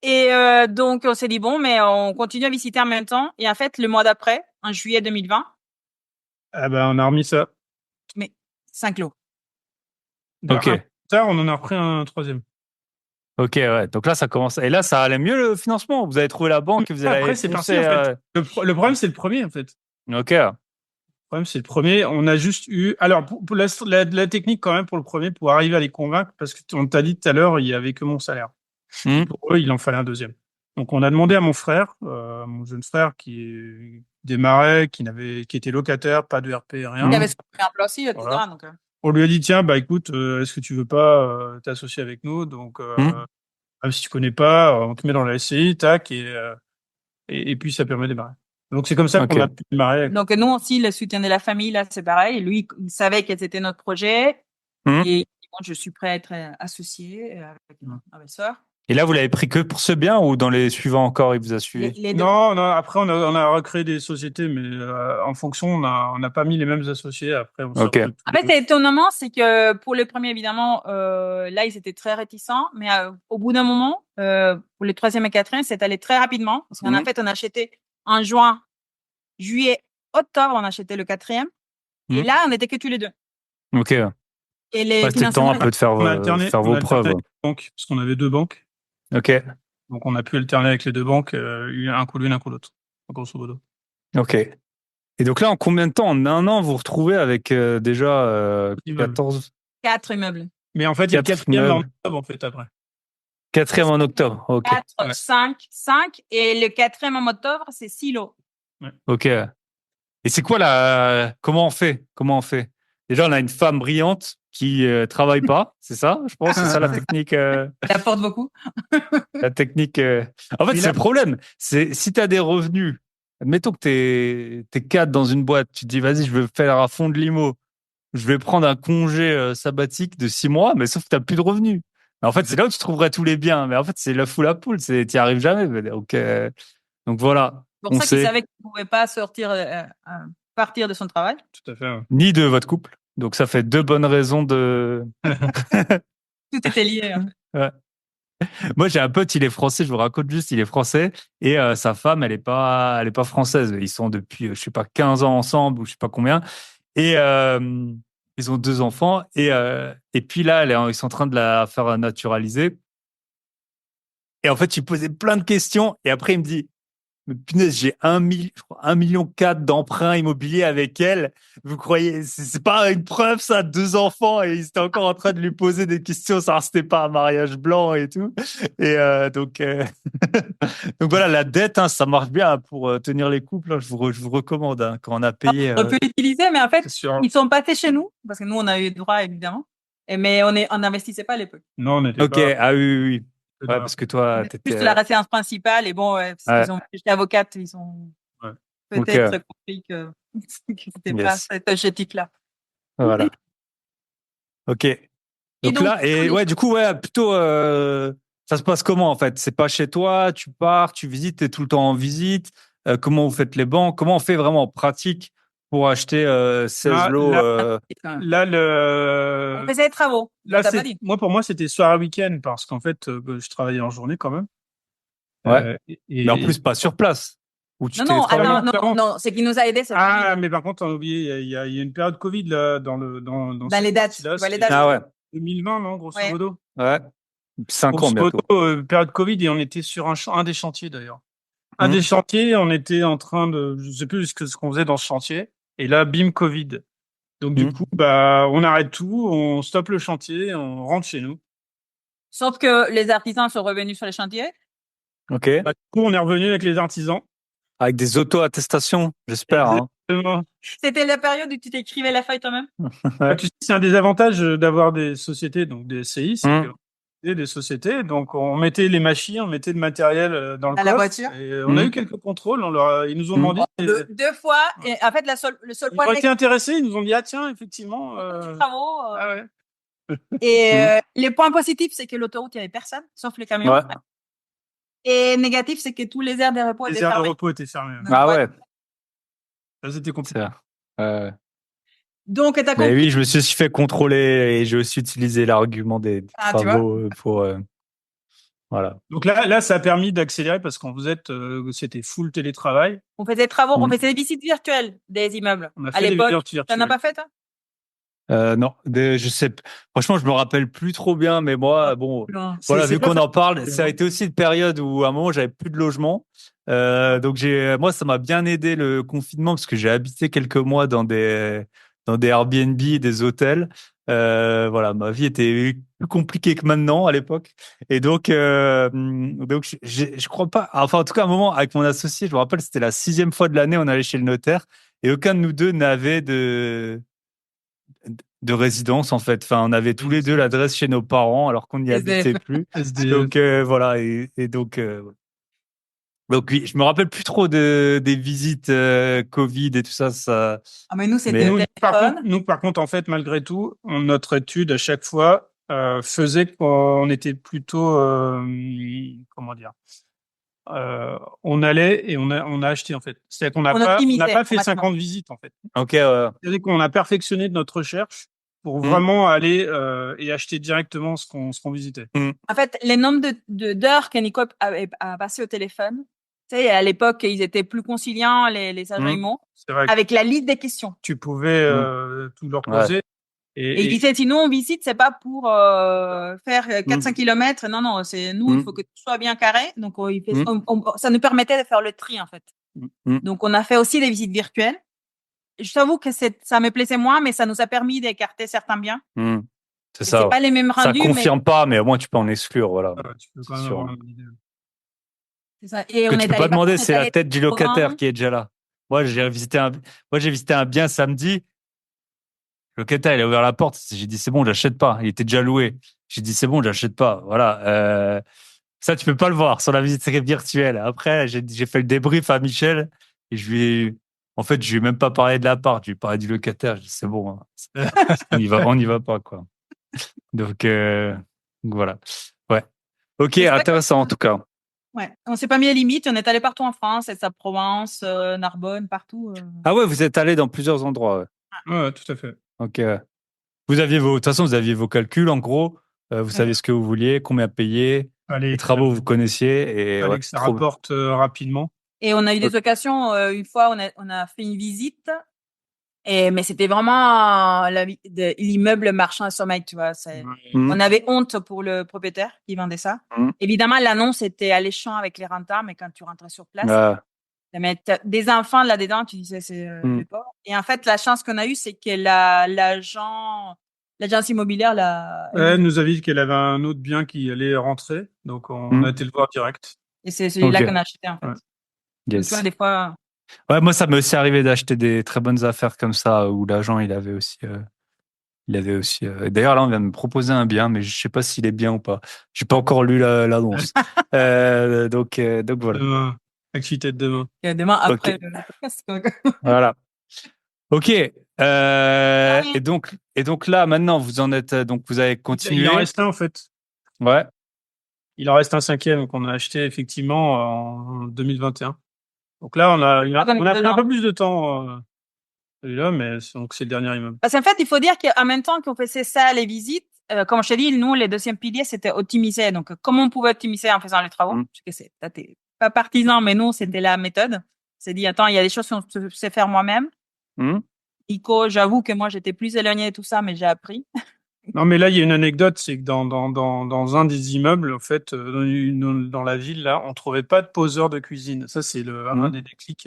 Et donc, on s'est dit, bon, mais on continue à visiter en même temps. Et en fait, le mois d'après, en juillet 2020, Ah ben, on a remis ça. mais 5 lots. Ok. Un peu plus tard, on en a repris un troisième. Ok, ouais. Donc là, ça commence. Et là, ça allait mieux le financement. Vous avez trouvé la banque et vous allez Après, c'est foncer, parti, en fait. Le problème, c'est le premier, en fait. Ok. Le problème, c'est le premier. On a juste eu. Alors, pour la technique, quand même, pour le premier, pour arriver à les convaincre, parce qu'on t'a dit tout à l'heure, il y avait que mon salaire. Hmm. Pour eux, il en fallait un deuxième. Donc, on a demandé à mon frère, mon jeune frère, qui démarrait, qui était locataire, pas de RP, rien. Il y avait ce un plan aussi, etc. Voilà. Donc, On lui a dit, tiens, bah écoute, est-ce que tu veux pas t'associer avec nous? Donc, même si tu connais pas, on te met dans la SCI, tac, et puis ça permet de démarrer. Donc, c'est comme ça Ok. qu'on a pu démarrer. donc, nous aussi, le soutien de la famille, là, c'est pareil. Lui, il savait que c'était notre projet. Hmm. Et moi, je suis prêt à être associé avec ma soeur. Et là, vous l'avez pris que pour ce bien ou dans les suivants encore, il vous a suivi? Les deux. Non, non, après, on a recréé des sociétés, mais en fonction, on n'a pas mis les mêmes associés. Après, on s'est Ok. retrouvés tous En fait, les c'est étonnamment, c'est que pour le premier, évidemment, là, ils étaient très réticents, mais au bout d'un moment, pour les troisième et quatrième, c'est allé très rapidement. Parce qu'en Mhm. fait, on a acheté en juin, juillet, octobre, on a acheté le quatrième. Et Mhm. là, on n'était que tous les deux. Ok. Ouais, Et les c'était le temps un financements, peu de faire, On a alterné, faire on vos a alterné preuves. avec les banques, parce qu'on avait 2 banques. Ok. Donc, on a pu alterner avec les 2 banques, un coup l'une, un coup l'autre, grosso modo. Ok. Et donc là, en combien de temps? En un an, vous vous retrouvez avec déjà Immeuble. 14... 4 immeubles. Mais en fait, il y a le 4 quatrième en immeubles. octobre, en fait, après. Quatrième en octobre. Ok. 4, Ouais. 5. Et le quatrième en octobre, c'est 6 lots. Ok. Et c'est quoi la... Comment on fait? Déjà, on a une femme brillante qui travaillent pas, c'est ça? Je pense que c'est ça la technique. Ça apporte beaucoup. La technique. En fait, Mais c'est là- le problème. C'est si tu as des revenus, admettons que tu es cadre dans une boîte, tu te dis, vas-y, je veux faire un fond de limo, je vais prendre un congé sabbatique de 6 mois, mais sauf que tu n'as plus de revenus. Mais en fait, c'est là où tu trouverais tous les biens. Mais en fait, c'est la foule à poule, tu n'y arrives jamais. Donc voilà, C'est pour on ça qu'il sait, savait qu'il ne pouvait pas partir de son travail. Tout à fait. Ouais. ni de votre couple. Donc ça fait 2 bonnes raisons de. Tout était lié. Hein. Ouais. Moi, j'ai un pote, il est français, je vous raconte juste, il est français et sa femme, elle est pas française. Ils sont depuis, je sais pas, 15 ans ensemble ou je sais pas combien. Et ils ont 2 enfants et puis là, ils sont en train de la faire naturaliser. Et en fait, il posait plein de questions et après, il me dit, mais punaise, j'ai 1,4 million d'emprunts immobiliers avec elle. Vous croyez, c'est pas une preuve, ça, 2 enfants et ils étaient encore en train de lui poser des questions, savoir si c'était pas un mariage blanc et tout. Et donc voilà, la dette, hein, ça marche bien pour tenir les couples. Hein, je vous recommande hein, quand on a payé. On peut l'utiliser, mais en fait, C'est sûr. ils sont passés chez nous, parce que nous, on a eu droit, évidemment. Mais on n'investissait pas à l'époque. Non, on n'était Ok, pas. ah oui. Ouais, parce que toi, Juste t'étais. la résidence principale. Et bon, parce Ouais. qu'ils ont j'étais avocate, ils ont Ouais. peut-être compris que c'était pas Yes. cette éthique-là. Voilà. Ok. Donc là, du coup, ouais, plutôt, ça se passe comment en fait? C'est pas chez toi, tu pars, tu visites, t'es tout le temps en visite. Comment vous faites les banques? Comment on fait vraiment en pratique pour acheter 16 lots On faisait des travaux. Là, T'as pas dit. pour moi, c'était soir et week-end parce qu'en fait, je travaillais en journée quand même. Ouais. Mais en plus, pas sur place. Où tu Non, télétravailles. non, c'est qui nous a aidés. Ah, mais par contre, on a oublié, il y a une période Covid là, dans les dates. Là, Les dates. Ah ouais. 2020, non, grosso modo. Ouais. 5 ans Grosso bientôt. modo, période Covid et on était sur un des chantiers d'ailleurs. Un Mhm. des chantiers, on était en train de, je sais plus ce qu'on faisait dans ce chantier. Et là, bim, Covid. Donc du coup, on arrête tout, on stoppe le chantier, on rentre chez nous. Sauf que les artisans sont revenus sur les chantiers. Ok. Du coup, on est revenu avec les artisans. Avec des auto-attestations, j'espère. Hein. Exactement. C'était la période où tu t'écrivais la feuille toi-même. Ouais. Tu sais, c'est un des avantages d'avoir des sociétés, donc des SCI, c'est qu'on était des sociétés. Donc on mettait les machines, on mettait le matériel dans le coffre. La voiture. Et on a eu quelques contrôles. Ils nous ont demandé. 2 fois. Et en fait, le seul point. Ils ont été intéressés. Ils nous ont dit tiens, effectivement. Travaux. Ah ouais. Et les points positifs, c'est que l'autoroute, il n'y avait personne, sauf les camions. Ouais. Et négatif, c'est que tous les aires de repos étaient fermés. Les aires de repos étaient fermées. Ah ouais. Ça, c'était compliqué. Donc, t'as Mais compris. oui, je me suis fait contrôler et j'ai aussi utilisé l'argument des travaux pour. Voilà. Donc là, ça a permis d'accélérer parce qu'en vous êtes, c'était full télétravail. On faisait des travaux, on faisait des visites virtuelles des immeubles. On a fait à des l'époque, visites virtuelles. t'en as pas fait, toi? Non, je sais. Franchement, je me rappelle plus trop bien, mais moi, bon, voilà, vu qu'on en parle, ça a été aussi une période où à un moment j'avais plus de logement. Donc moi, ça m'a bien aidé le confinement parce que j'ai habité quelques mois dans des Airbnb, des hôtels. Voilà, ma vie était plus compliquée que maintenant à l'époque, et donc je crois pas. Enfin, en tout cas, à un moment avec mon associé, je me rappelle, c'était la 6e fois de l'année, on allait chez le notaire et aucun de nous deux n'avait de résidence en fait. Enfin, on avait tous les deux l'adresse chez nos parents alors qu'on n'y habitait plus. Donc voilà donc oui, je me rappelle plus trop des visites Covid et tout ça. Ah mais nous c'était par contre en fait malgré tout, notre étude à chaque fois faisait qu'on était plutôt comment dire. On allait et on a acheté en fait. C'est-à-dire qu'on n'a pas fait 50 visites en fait. Ok. C'est-à-dire qu'on a perfectionné notre recherche pour vraiment aller et acheter directement ce qu'on visitait. En fait, les nombres d'heures que Nico a passé au téléphone, tu sais, à l'époque, ils étaient plus conciliants, les agents IMO, avec la liste des questions. Tu pouvais tout leur poser. Ouais. Et il disait, sinon, on visite, c'est pas pour faire 400 kilomètres. Non, non, c'est nous, il faut que tout soit bien carré. Donc, ça nous permettait de faire le tri, en fait. Donc, on a fait aussi des visites virtuelles. Je t'avoue que ça me plaisait moins, mais ça nous a permis d'écarter certains biens. C'est ça. C'est pas les mêmes rendus. Ça confirme pas, mais au moins tu peux en exclure, voilà. Tu peux quand même avoir une idée. C'est ça. Et tu peux pas demander, c'est la tête du locataire qui est déjà là. Moi, j'ai visité un bien samedi. Le locataire, il a ouvert la porte. J'ai dit, c'est bon, j'achète pas. Il était déjà loué. J'ai dit, c'est bon, j'achète pas. Voilà. Ça, tu peux pas le voir sur la visite virtuelle. Après, j'ai fait le débrief à Michel et en fait, je lui ai même pas parlé de l'appart. Je lui ai parlé du locataire. J'ai dit, c'est bon, hein. On y va pas, quoi. Donc, voilà. Ouais. Ok, Mais c'est vrai intéressant en tout cas. ouais, on s'est pas mis à limite. On est allé partout en France, Aix-en-Provence, Narbonne, partout. Ah ouais, vous êtes allé dans plusieurs endroits. Ouais. Ouais, tout à fait. Ok. Ouais. De toute façon, vous aviez vos calculs en gros. Vous Ouais. saviez ce que vous vouliez, combien payer, les Allez, travaux vous connaissiez et ouais, fallait que ça trop. rapporte rapidement. Et on a eu des occasions. Une fois, on a fait une visite. Mais c'était vraiment l'immeuble marchand à sommeil, tu vois. On avait honte pour le propriétaire qui vendait ça. Évidemment, l'annonce était alléchant avec les rentables, mais quand tu rentrais sur place, mais des enfants là-dedans, tu disais, c'est les pauvres. Et en fait, la chance qu'on a eue, c'est que l'agence immobilière, Elle nous a dit qu'elle avait un autre bien qui allait rentrer, donc on a été le voir direct. et c'est celui-là Ok. qu'on a acheté, en fait. Ouais. Donc, tu vois, des fois, Ouais, moi, ça m'est aussi arrivé d'acheter des très bonnes affaires comme ça où l'agent, il avait aussi. D'ailleurs, là, on vient de me proposer un bien, mais je sais pas s'il est bien ou pas. J'ai pas encore lu l'annonce. Donc voilà. Demain, activité de demain. demain, après Ok. le podcast, quoi. Voilà. Ok. Et donc là, maintenant, vous en êtes. Donc, vous avez continué. Il en reste un, en fait. Ouais. Il en reste un cinquième qu'on a acheté effectivement en 2021. Donc là, on a pris un peu plus de temps, celui-là, mais donc c'est le dernier immeuble. Parce qu'en fait, il faut dire qu'en même temps qu'on faisait ça, les visites, comme je te dis, nous, les deuxièmes piliers, c'était optimiser. Donc, comment on pouvait optimiser en faisant les travaux? Parce que t'es pas partisan, mais nous, c'était la méthode. C'est dit, attends, il y a des choses qu'on sait faire moi-même. Ico, j'avoue que moi, j'étais plus éloignée de tout ça, mais j'ai appris. Non, mais là, il y a une anecdote, c'est que dans un des immeubles, en fait, dans la ville, là, on trouvait pas de poseur de cuisine. Ça, c'est un des déclics.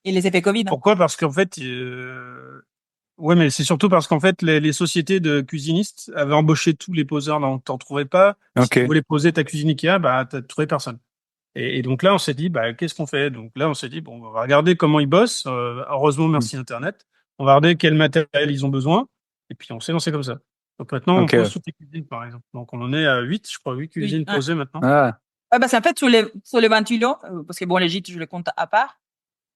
Et les effets Covid. Pourquoi? Parce qu'en fait, ouais, mais c'est surtout parce qu'en fait, les sociétés de cuisinistes avaient embauché tous les poseurs, donc t'en trouvais pas. Si tu voulais poser ta cuisine Ikea, bah, t'as trouvé personne. Et donc là, on s'est dit, bah, qu'est-ce qu'on fait? Donc là, on s'est dit, bon, on va regarder comment ils bossent. Heureusement, merci Internet. On va regarder quel matériel ils ont besoin. Et puis, on s'est lancé comme ça. Donc maintenant, on pose toutes les cuisines, par exemple. Donc on en est à 8, je crois, 8 cuisines posées maintenant. Bah, c'est en fait, sur les ventilos, parce que bon, les gîtes, je les compte à part,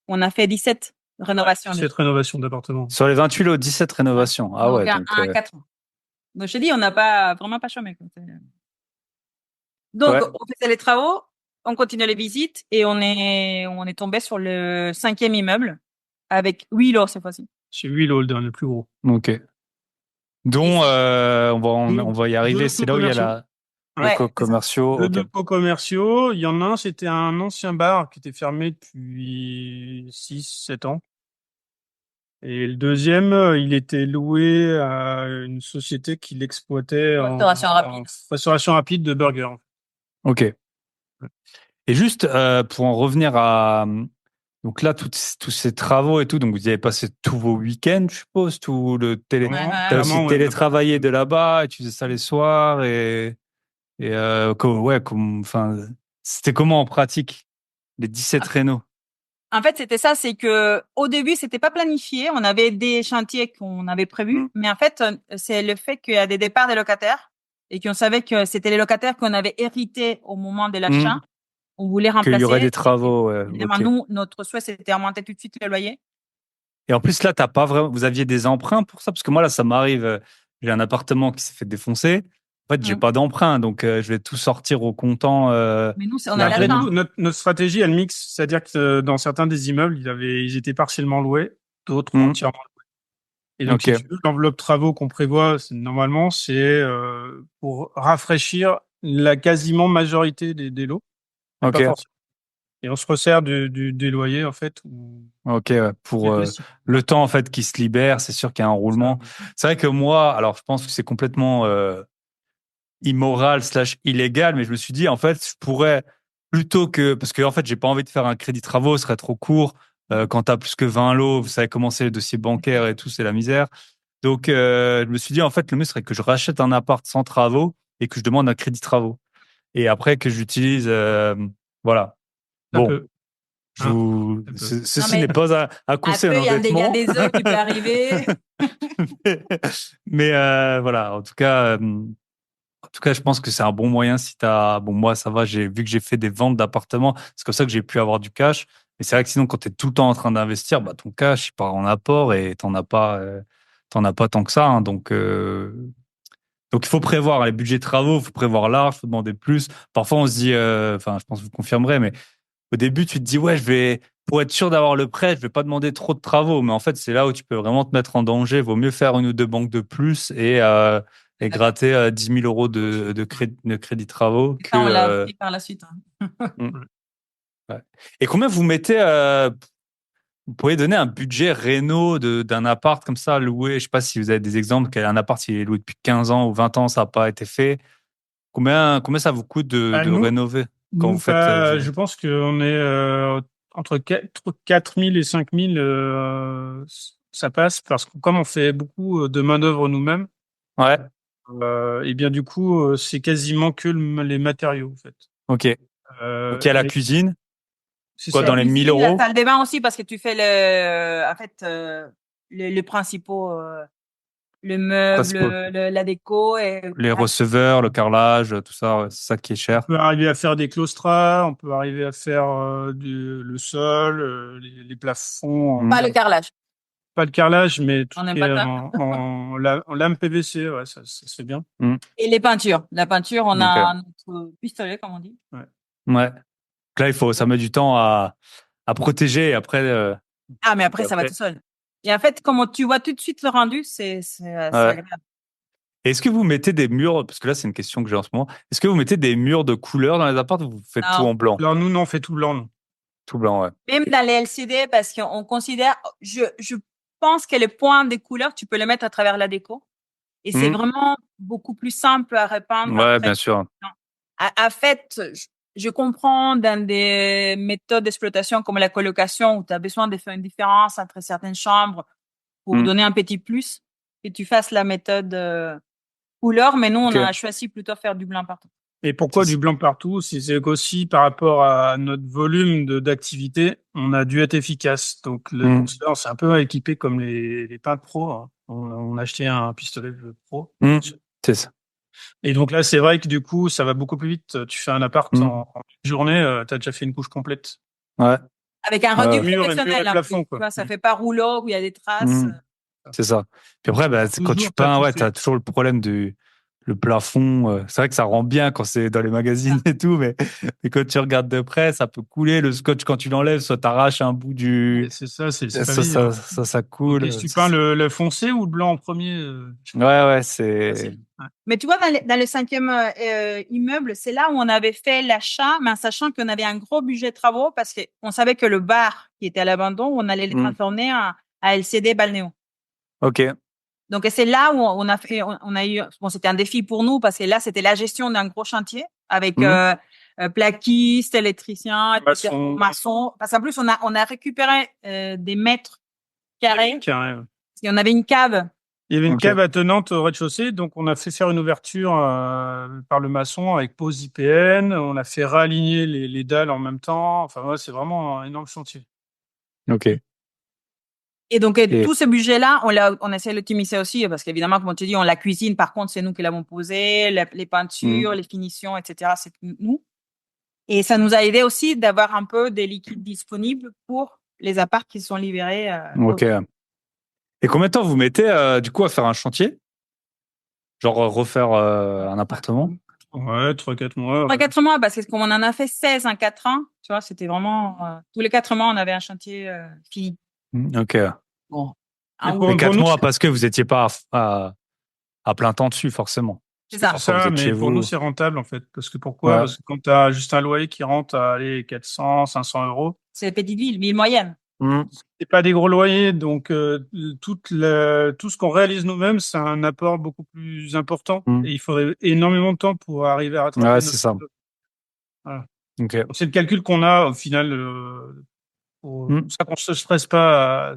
on a fait 17 rénovations. 17 rénovations d'appartements. Sur les 28 lots, 17 rénovations. Ah ouais. Donc, à 4 ans. Donc, je te dis, on n'a pas, vraiment pas chômé. Donc, on faisait les travaux, on continuait les visites et on est tombé sur le 5e immeuble avec 8 lots cette fois-ci. C'est 8 lots, le plus gros. Ok. Dont, on va y arriver. C'est là où il y a locaux commerciaux. Deux locaux commerciaux. Il y en a un, c'était un ancien bar qui était fermé depuis 6-7 ans. Et le deuxième, il était loué à une société qui l'exploitait en restauration rapide de burgers. Ok. Et juste pour en revenir à donc là tous ces travaux et tout, donc vous y avez passé tous vos week-ends, je suppose, tout le t'as aussi télétravaillé de là-bas, et tu faisais ça les soirs enfin c'était comment en pratique les 17 rénaux? En fait, c'était ça, c'est que au début, c'était pas planifié. On avait des chantiers qu'on avait prévus, mais en fait, c'est le fait qu'il y a des départs des locataires et qu'on savait que c'était les locataires qu'on avait hérités au moment de l'achat. On voulait remplacer. Qu'il y aurait des travaux. Évidemment, nous, notre souhait, c'était augmenter tout de suite le loyer. Et en plus, là, t'as pas vraiment. Vous aviez des emprunts pour ça? Parce que moi, là, ça m'arrive. J'ai un appartement qui s'est fait défoncer. En fait, j'ai pas d'emprunt, donc je vais tout sortir au comptant. Mais nous, on a l'argent. Notre stratégie, elle mixe, c'est-à-dire que dans certains des immeubles, ils étaient partiellement loués, d'autres entièrement loués. Et donc, si tu veux, l'enveloppe travaux qu'on prévoit, normalement, c'est pour rafraîchir la quasiment majorité des lots. Pas forcément. Et on se resserre des loyers, en fait. Pour le temps, en fait, qui se libère, c'est sûr qu'il y a un roulement. C'est vrai que moi, alors, je pense que c'est complètement immoral / illégal, mais je me suis dit, en fait, je pourrais, plutôt que, parce que, en fait, j'ai pas envie de faire un crédit travaux, ce serait trop court. Quand tu as plus que 20 lots, vous savez comment c'est, les dossiers bancaires et tout, c'est la misère. Donc, je me suis dit, en fait, le mieux serait que je rachète un appart sans travaux et que je demande un crédit travaux. Et après, que j'utilise, voilà. Bon. Ceci mais n'est pas un un conseil peu, en il y a endettement. des heures qui peuvent arriver. Mais voilà, en tout cas, je pense que c'est un bon moyen si t'as. Bon, moi, ça va, j'ai vu que j'ai fait des ventes d'appartements. C'est comme ça que j'ai pu avoir du cash. Mais c'est vrai que sinon, quand tu es tout le temps en train d'investir, bah, ton cash, il part en apport et t'en as pas tant que ça, hein. Donc, il faut prévoir les budgets travaux, il faut prévoir large, il faut demander plus. Parfois, on se dit, enfin, je pense que vous confirmerez, mais au début, tu te dis, ouais, pour être sûr d'avoir le prêt, je vais pas demander trop de travaux. Mais en fait, c'est là où tu peux vraiment te mettre en danger. Vaut mieux faire une ou deux banques de plus et gratter 10 000 euros de crédit travaux Ça, on l'a que. appris par la suite. Mm, ouais. Et combien vous mettez, vous pourriez donner un budget réno d'un appart comme ça, loué? Je sais pas si vous avez des exemples, un appart, s'il est loué depuis 15 ans ou 20 ans, ça n'a pas été fait. Combien ça vous coûte de Nous, rénover quand vous faites je pense qu'on est entre 4 000 et 5 000, ça passe parce que comme on fait beaucoup de main-d'œuvre nous-mêmes, Ouais, et bien du coup, c'est quasiment que les matériaux en fait. ok. Donc, il y a la Mais cuisine, c'est quoi, ça. dans les 1000 La euros? salle de bain aussi, parce que tu fais en fait, le principaux, le meuble, Principaux. la déco et Les receveurs, le carrelage, tout ça, ouais, c'est ça qui est On cher. peut arriver à faire des claustras, on peut arriver à faire le sol, les plafonds, Mm. pas le carrelage. pas le carrelage, mais tout On ce n'aime qui pas est ça. en lame PVC, ouais, ça se fait bien. Mm. Et les peintures. La peinture, on Ok. a notre pistolet, comme on dit. Ouais. Ouais. Donc là, ça met du temps à protéger et après. Ah, mais après, ça va tout seul. Et en fait, comme tu vois tout de suite le rendu, c'est Ouais. agréable. Est-ce que vous mettez des murs, parce que là, c'est une question que j'ai en ce moment. Est-ce que vous mettez des murs de couleur dans les apparts ou vous faites tout Non. en blanc? Alors nous, non, on fait tout blanc. Nous. Tout blanc, ouais. Même dans les LCD, parce qu'on considère, je pense que les points des couleurs, tu peux les mettre à travers la déco. Et c'est Mm. vraiment beaucoup plus simple à répandre Ouais, après. bien sûr. En fait, je comprends dans des méthodes d'exploitation comme la colocation où tu as besoin de faire une différence entre certaines chambres pour Mm. donner un petit plus, que tu fasses la méthode couleur, mais nous, on Ok. a choisi plutôt de faire du blanc partout. Et pourquoi C'est- du blanc partout? C'est qu'aussi par rapport à notre volume d'activité, on a dû être efficace. Donc Mm. on s'est un peu équipé comme les peintres pros, hein. On a acheté un pistolet pro. Mm. C'est ça. Et donc là, c'est vrai que du coup, ça va beaucoup plus vite. Tu fais un appart Mm. en une journée, tu as déjà fait une couche complète. Ouais. Avec un Ouais, rendu ouais. Mur et professionnel, en plafond, plus. Tu quoi. vois, ça fait pas rouleau où il y a des traces. Mm. C'est ça. Puis après, bah, quand tu Toujours, t'as peins, tout ouais, fait. t'as toujours le problème le plafond. C'est vrai que ça rend bien quand c'est dans les magazines et tout, mais quand tu regardes de près, ça peut couler. Le scotch, quand tu l'enlèves, soit t'arraches un bout Et c'est ça, c'est pas Ça, évident. ça Donc, coule. est-ce que tu peins le foncé ou le blanc en premier? Ouais, Facile. Ouais. Mais tu vois, dans le cinquième immeuble, c'est là où on avait fait l'achat, mais en sachant qu'on avait un gros budget de travaux parce qu'on savait que le bar qui était à l'abandon, on allait les transformer à LCD Balnéo. Ok. Donc, c'est là où on a fait, on a eu, bon, c'était un défi pour nous parce que là, c'était la gestion d'un gros chantier avec plaquistes, électriciens, maçons. Parce qu'en plus, on a récupéré des mètres carrés. Carré, ouais. Et on avait une cave. Il y avait une Ok. cave attenante au rez-de-chaussée, donc on a fait faire une ouverture par le maçon avec pose IPN. On a fait réaligner les dalles en même temps. Enfin, ouais, c'est vraiment un énorme chantier. Ok. Et donc, Et- tout ce budget-là, on essaie de l'optimiser aussi, parce qu'évidemment, comme on te dit, on la cuisine, par contre, c'est nous qui l'avons posé, les peintures, les finitions, etc., c'est nous. Et ça nous a aidé aussi d'avoir un peu des liquides disponibles pour les apparts qui sont libérés. Ok. Et combien de temps vous mettez, du coup, à faire un chantier? Genre refaire un appartement? Ouais, 3-4 mois. 3-4 mois, parce que comme on en a fait 16 en 4 ans, tu vois, c'était vraiment, tous les 4 mois, on avait un chantier fini. Ok. Bon. Et Un pour- Mais 4 nous, mois parce que vous n'étiez pas à plein temps dessus, forcément. C'est ça. c'est ça, vous êtes mais chez pour vous. nous, c'est rentable, en fait. Parce que pourquoi? Ouais. Parce que quand tu as juste un loyer qui rentre à aller 400, 500 euros, C'est les petites villes, villes moyennes. c'est pas des gros loyers. Donc, tout ce qu'on réalise nous-mêmes, c'est un apport beaucoup plus important. Et il faudrait énormément de temps pour arriver à rattraper Ouais, notre c'est ça. Voilà. Ok. Donc, c'est le calcul qu'on a, au final. C'est ça qu'on se stresse pas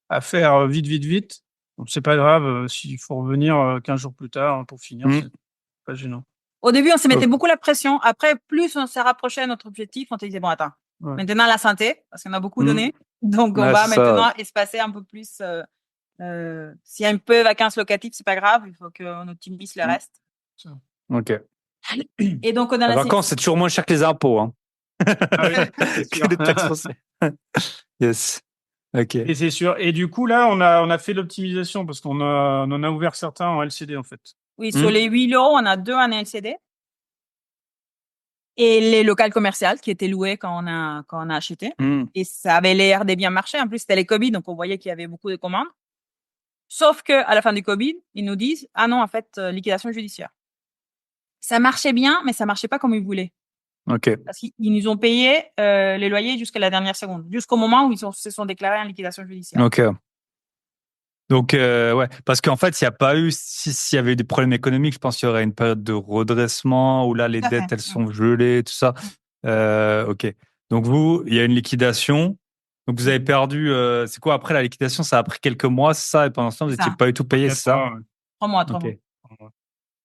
à faire vite, vite, vite. Donc, c'est pas grave s'il faut revenir 15 jours plus tard pour finir. C'est pas gênant. Au début, on se mettait beaucoup la pression. Après, plus on s'est rapproché à notre objectif, on te disait, bon, attends, Ouais. Maintenant, la santé, parce qu'on a beaucoup donné. Donc, on Ouais, va c'est ça, maintenant espacer un peu plus. S'il y a un peu de vacances locatives, c'est pas grave. Il faut qu'on optimise le reste. Ok. Et donc, on a Les la vacances, c'est toujours moins cher que les impôts, hein. Ah oui, c'est Que sûr. les taxes foncières. Yes. Ok. Et c'est sûr. Et du coup, là, on a fait l'optimisation parce on en a ouvert certains en LCD, en fait. Oui, sur les 8 lots, on a 2 en LCD. Et les locales commerciales qui étaient loués quand on a acheté. Et ça avait l'air de bien marcher. En plus, c'était les Covid, donc on voyait qu'il y avait beaucoup de commandes. Sauf que à la fin du Covid, ils nous disent ah non, en fait, liquidation judiciaire. Ça marchait bien, mais ça marchait pas comme ils voulaient. Ok. Parce qu'ils nous ont payé les loyers jusqu'à la dernière seconde, jusqu'au moment où se sont déclarés en liquidation judiciaire. Ok. Donc, ouais, parce qu'en fait, il n'y a pas eu, s'il y avait eu des problèmes économiques, je pense qu'il y aurait une période de redressement où là, les Tout à fait. dettes, elles sont gelées, tout ça. Ok. Donc, vous, il y a une liquidation. Donc, vous avez perdu, c'est quoi après la liquidation? Ça a pris quelques mois, c'est ça? Et pendant ce temps, vous C'est n'étiez ça. pas du tout payé, c'est 4 ça? mois, ouais. 3 mois, Ok. 3 mois.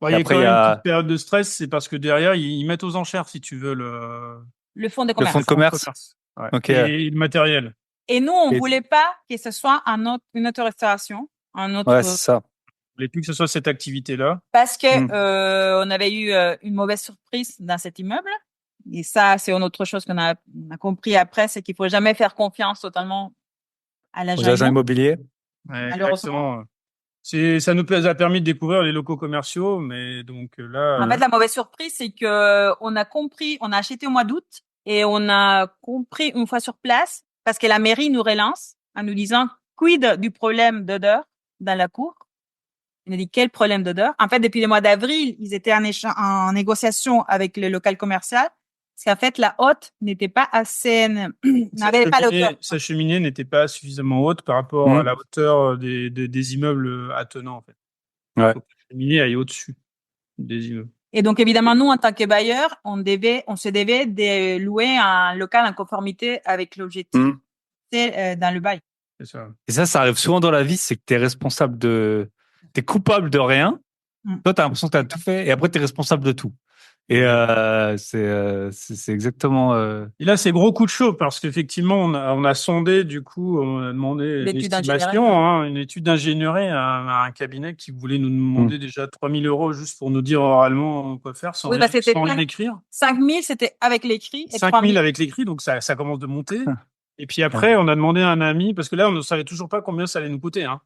Bon, Et il y a après, quand il y même une a petite période de stress, c'est parce que derrière, ils mettent aux enchères, si tu veux, Le fonds de le fonds de commerce. commerce. Ouais. Ok. Et le matériel. Et nous, on Et- voulait pas que ce soit une autre restauration, un autre Ouais, c'est ça. Je voulais plus que ce soit cette activité-là. parce que Mm. on avait eu une mauvaise surprise dans cet immeuble. Et ça, c'est une autre chose on a compris après, c'est qu'il faut jamais faire confiance totalement à Aux l'agent agents immobilier, immobiliers. Ouais, malheureusement. exactement. Ça nous a permis de découvrir les locaux commerciaux, mais donc là, En fait, la mauvaise surprise, c'est que on a acheté au mois d'août et on a compris une fois sur place parce que la mairie nous relance en nous disant quid du problème d'odeur dans la cour. Il a dit quel problème d'odeur. En fait, depuis le mois d'avril, ils étaient en négociation avec le local commercial parce qu'en fait, la hotte n'était pas assez, n'avait pas l'odeur. sa cheminée n'était pas suffisamment haute par rapport à Mm. la hauteur des immeubles attenants, en fait. Ouais. Faut que la cheminée aille au-dessus des immeubles. Et donc, évidemment, nous, en tant que bailleurs, on se devait de louer un local en conformité avec l'objectif Mm. dans le bail. C'est ça. Et ça arrive souvent dans la vie, c'est que tu es responsable t'es coupable de rien. Mm. Toi, tu as l'impression que tu as tout fait et après, tu es responsable de tout. Et c'est exactement. Et là, c'est gros coup de chaud parce qu'effectivement, on a sondé, du coup, on a demandé une L'étude estimation, hein, une étude d'ingénierie à un cabinet qui voulait nous demander déjà 3 000 € juste pour nous dire oralement quoi faire sans Oui, bah, c'était rien écrire. 5 000, c'était avec l'écrit. Et 5 3 000 000. avec l'écrit, donc ça commence de monter. Et puis après, on a demandé à un ami, parce que là, on ne savait toujours pas combien ça allait nous coûter, hein.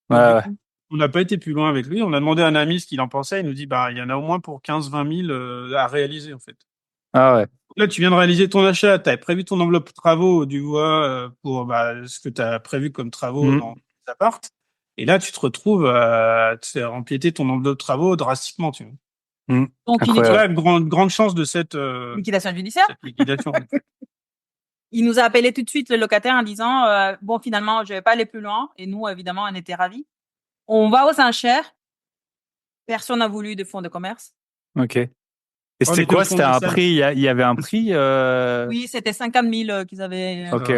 Donc, Ouais, du ouais. coup, on n'a pas été plus loin avec lui. On a demandé à un ami ce qu'il en pensait. Il nous dit, bah, il y en a au moins pour 15-20 000 à réaliser, en fait. Ah ouais. Là, tu viens de réaliser ton achat, tu as prévu ton enveloppe travaux, du vois, pour ce que tu as prévu comme travaux dans l'appart. Et là, tu te retrouves à te faire empiéter ton enveloppe travaux drastiquement, tu vois. Donc, C'est Incroyable. là, grande chance de cette liquidation judiciaire. liquidation. Il nous a appelé tout de suite, le locataire, en disant bon, finalement, je vais pas aller plus loin. Et nous, évidemment, on était ravis. On va aux enchères. Personne n'a voulu de fonds de commerce. Ok. Et On c'était était au quoi? fond C'était de la un salle. prix? Il y avait un prix? Oui, c'était 50 000 qu'ils avaient. Ok.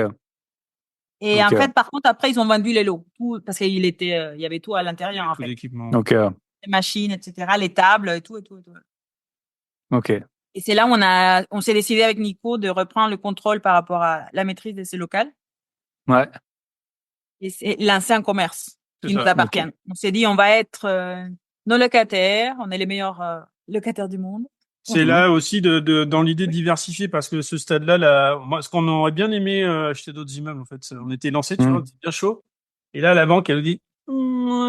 Et en Ok. fait, par contre, après, ils ont vendu les lots. Tout, parce qu'il il y avait tout à l'intérieur, en Tout fait. l'équipement. Ok. Les machines, etc., les tables, et tout. Ok. Et c'est là où on s'est décidé avec Nico de reprendre le contrôle par rapport à la maîtrise de ces locales. Ouais. Et c'est l'ancien commerce C'est qui nous ça. appartient. On s'est dit, on va être nos locataires. On est les meilleurs locataires du monde. C'est là aussi dans l'idée de diversifier parce que ce stade-là, moi, ce qu'on aurait bien aimé acheter d'autres immeubles, en fait. On était lancé, tu vois, c'était bien chaud. Et là, la banque, elle nous dit,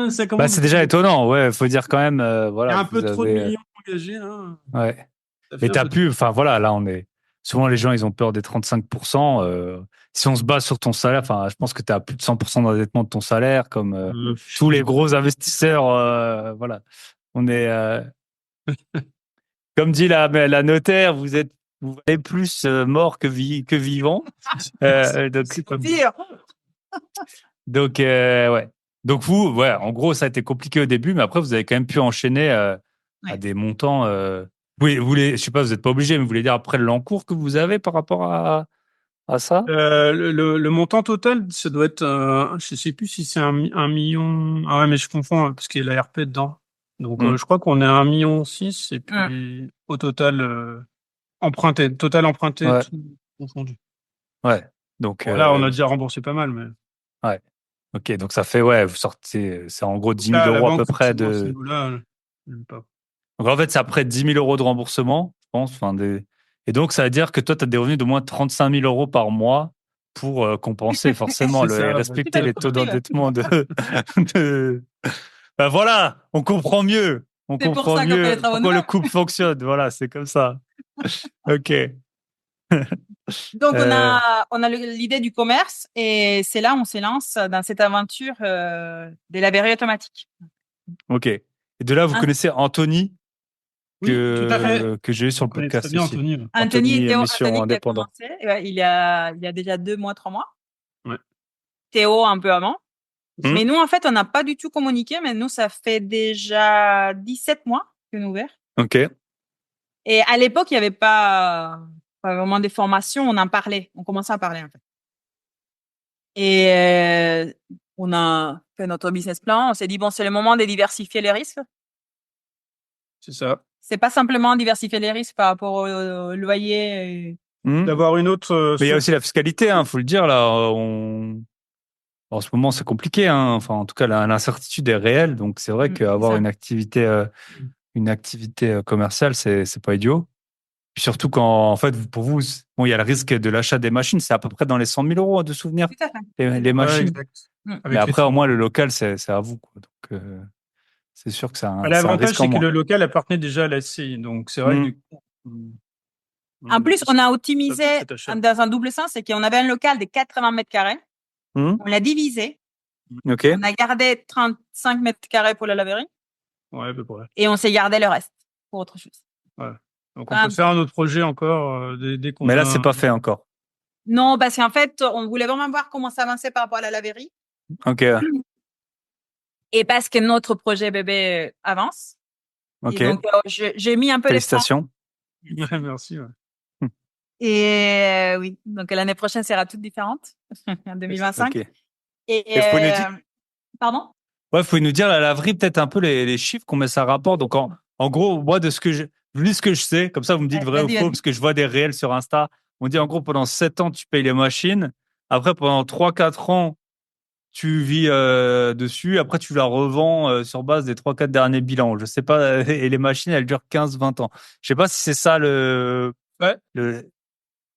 ça Bah, commence. c'est déjà étonnant. Ouais, faut dire quand même, Il y voilà, a un peu vous trop de avez, millions engagés, hein. ouais. Ça fait Et un t'as peu pu, enfin voilà, là on est. Souvent les gens ils ont peur des 35%. Si on se base sur ton salaire, enfin je pense que tu as plus de 100% d'endettement de ton salaire, comme tous les gros investisseurs. Voilà, on est. Comme dit la notaire, vous valez plus mort que vivant. Donc c'est pas bon. Pire. donc ouais. Donc vous, ouais, en gros ça a été compliqué au début, mais après vous avez quand même pu enchaîner à Ouais. des montants. Je sais pas, vous n'êtes pas obligé, mais vous voulez dire après l'encours que vous avez par rapport à ça? Le montant total, ça doit être, je sais plus si c'est un million. Ah ouais, mais je confonds parce qu'il y a la RP dedans. Donc, je crois qu'on est à 1,6 million et puis au total emprunté, Ouais. tout confondu. Ouais. Donc, Bon, là, on a déjà remboursé pas mal, mais ouais. Ok, donc ça fait, ouais, vous sortez, c'est en gros 10 000 là, la euros à banque, peu près effectivement, à ce de. niveau-là, j'aime pas. Donc en fait, c'est après 10 000 euros de remboursement, je pense. Et donc, ça veut dire que toi, tu as des revenus de moins de 35 000 euros par mois pour compenser forcément C'est ça, et ouais. Tu respecter t'as les taux compris, ouais. d'endettement de... Ben voilà, on comprend mieux. On C'est pour comprend ça qu'on fait les mieux travaux de pourquoi le neuf. couple fonctionne. Voilà, c'est comme ça. Ok. Donc, Euh, on a l'idée du commerce et c'est là où on s'élance dans cette aventure des laveries automatiques. ok. Et de là, vous Hein, connaissez Anthony Oui, tout à fait. que j'ai eu sur On le connaît très podcast bien aussi. Anthony. Ouais. Anthony et Théo, Mission Anthony qui a indépendant. commencé il y a déjà 2 mois, 3 mois. Ouais. Théo un peu avant. Hmm. Mais nous, en fait, on n'a pas du tout communiqué, mais nous, ça fait déjà 17 mois que nous ouvert. Ok. Et à l'époque, il n'y avait pas vraiment des formations, on en parlait, on commençait à parler, en fait. Et on a fait notre business plan, on s'est dit, bon, c'est le moment de diversifier les risques. C'est ça. C'est pas simplement diversifier les risques par rapport au loyer. Hmm. D'avoir une autre Mais il y a source. aussi la fiscalité, faut le dire là. En ce moment, c'est compliqué, Enfin, en tout cas, l'incertitude est réelle. Donc, c'est vrai C'est qu'avoir ça. une activité commerciale, c'est pas idiot. Puis surtout quand, en fait, pour vous, bon, il y a le risque de l'achat des machines. C'est à peu près dans les 100 000 euros de souvenirs, Tout à fait. les Ouais, machines. exact. Mm. Mais Avec les après, au moins, travaux. le local, c'est à vous, quoi. Donc, c'est sûr que c'est un L'avantage, risque en c'est que moins. le local appartenait déjà à la SCI. Donc, c'est vrai que Hmm. du coup, En plus, on a optimisé cet achat. dans un double sens, c'est qu'on avait un local de 80 mètres carrés, Hmm. on l'a divisé, Ok. on a gardé 35 mètres carrés pour la laverie Ouais, à peu près. et on s'est gardé le reste pour autre chose. Ouais. Donc, on Ah, peut faire un autre projet encore dès qu'on Mais là, c'est a. pas fait encore. non, parce qu'en fait, on voulait vraiment voir comment ça avançait par rapport à la laverie Ok. et parce que notre projet bébé avance. Et Ok. donc, j'ai mis un peu les freins. Félicitations. Ouais, merci. Ouais. Et oui, donc l'année prochaine sera toute différente, en 2025. Ok. Et Et vous pouvez nous dire, pardon? ouais, vous pouvez nous dire la laverie, peut-être un peu les chiffres, combien ça rapporte. Donc, en gros, moi, je vous dis ce que je sais, comme ça, vous me dites vrai ou Vas-y, faux, vas-y. parce que je vois des réels sur Insta. On dit en gros, pendant 7 ans, tu payes les machines. Après, pendant 3 4 ans, tu vis dessus. Après, tu la revends sur base des 3 4 derniers bilans. Je sais pas. Et les machines, elles durent 15 20 ans. Je sais pas si c'est ça Ouais. le,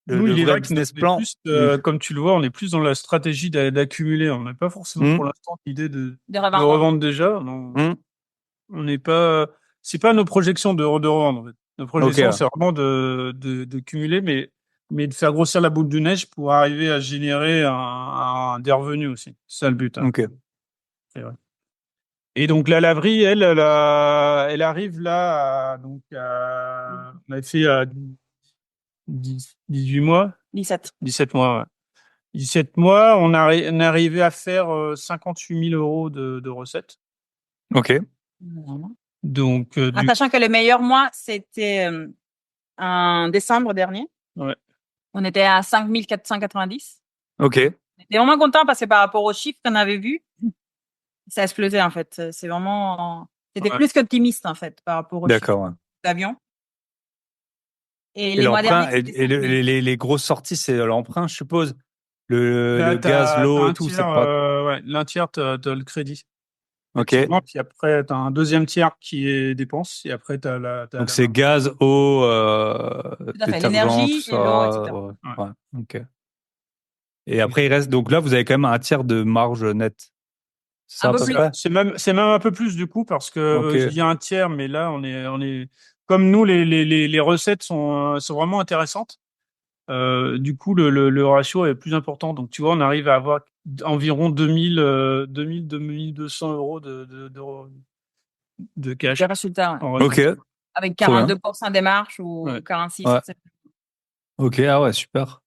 Nous, le il est vrai vrai qu'on business est plan. plus, comme tu le vois, on est plus dans la stratégie d'accumuler. On n'a pas forcément Hum, pour l'instant l'idée De de revendre. revendre déjà. Non, hum. on n'est pas. C'est pas nos projections de revendre. En fait. Nos Ok. projections, c'est vraiment de cumuler, mais de faire grossir la boule de neige pour arriver à générer des revenus aussi. C'est ça le but. Hein. Ok. C'est vrai. Et donc la laverie, elle arrive là, on a fait 18 mois, 17. 17 mois. Ouais. 17 mois, on est arrivé à faire 58 000 euros de recettes. Ok. Donc, En sachant que le meilleur mois, c'était en décembre dernier. ouais. On était à 5 490. Ok. On était vraiment content parce que par rapport aux chiffres qu'on avait vus, ça a explosé en fait. C'est vraiment, c'était Ouais. plus qu'optimiste en fait par rapport aux chiffres D'accord. Ouais. d'avion. Et Et les mois l'emprunt, derniers, c'était 5 000. les grosses sorties, c'est l'emprunt, je suppose. Là, Le gaz, t'as l'eau et un tout, c'est tiers, pas. ouais, l'un tiers, t'as le crédit. Ok. Effectivement. Puis après, t'as un deuxième tiers qui est dépenses. Et après, t'as Donc la c'est marge. gaz, eau, Tout à fait. détergent, tout L'énergie et l'eau, ça. etc. Ouais. Ouais. Ouais. Ok. Et après, il reste. Donc là, vous avez quand même un tiers de marge nette. C'est ça Un à peu peu plus. près? C'est même un peu plus du coup parce que Ok. je dis un tiers, mais là on est comme nous les recettes sont vraiment intéressantes. Du coup le ratio est plus important. Donc tu vois, on arrive à avoir environ 2 200 euros de Le cash résultat, ouais. en Ok. résultat. Avec Trop bien. 42% des marges ou Ouais. 46. Ouais. Ok. Ah ouais, super.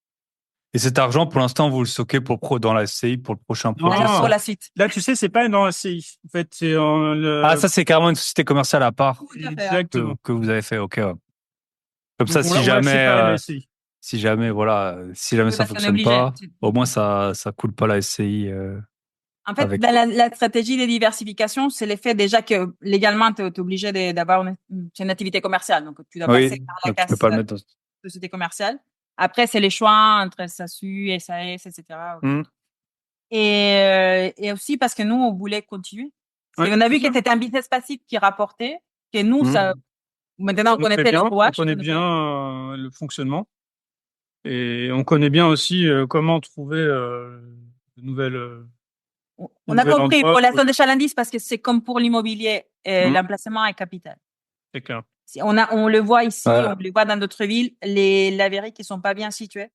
Et cet argent, pour l'instant, vous le stockez dans la SCI pour le prochain projet, c'est Pour Non, ça? la suite. là tu sais, c'est pas dans la CI. En fait, c'est Ah, ça, c'est carrément une société commerciale à part Tout à fait. exactement. que vous avez fait. Ok. Ouais. Comme Donc ça, on l'a séparé de la SCI. si jamais, voilà, si jamais Oui, ça parce qu'on est fonctionne obligé. pas, au moins ça coule pas la SCI En fait, avec, dans quoi. la stratégie de diversification, c'est l'effet déjà que légalement, tu es obligé d'avoir c'est une activité commerciale. Donc, tu dois passer Oui, par la donc tu peux casse pas le mettre dans. société commerciale. Après, c'est les choix entre SASU, SAS, etc. Mm. Et aussi parce que nous, on voulait continuer. Ouais, Et on a vu c'est que ça. c'était un business passif qui rapportait, que nous, Mm. ça, maintenant, on connaissait les On rouages. connaît bien le fonctionnement et on connaît bien aussi comment trouver de nouvelles, On a compris endroits. pour la zone de chalandise parce que c'est comme pour l'immobilier, Mm. l'emplacement est capital. C'est clair. On le voit ici, Ouais. on le voit dans d'autres villes, les laveries qui sont pas bien situées.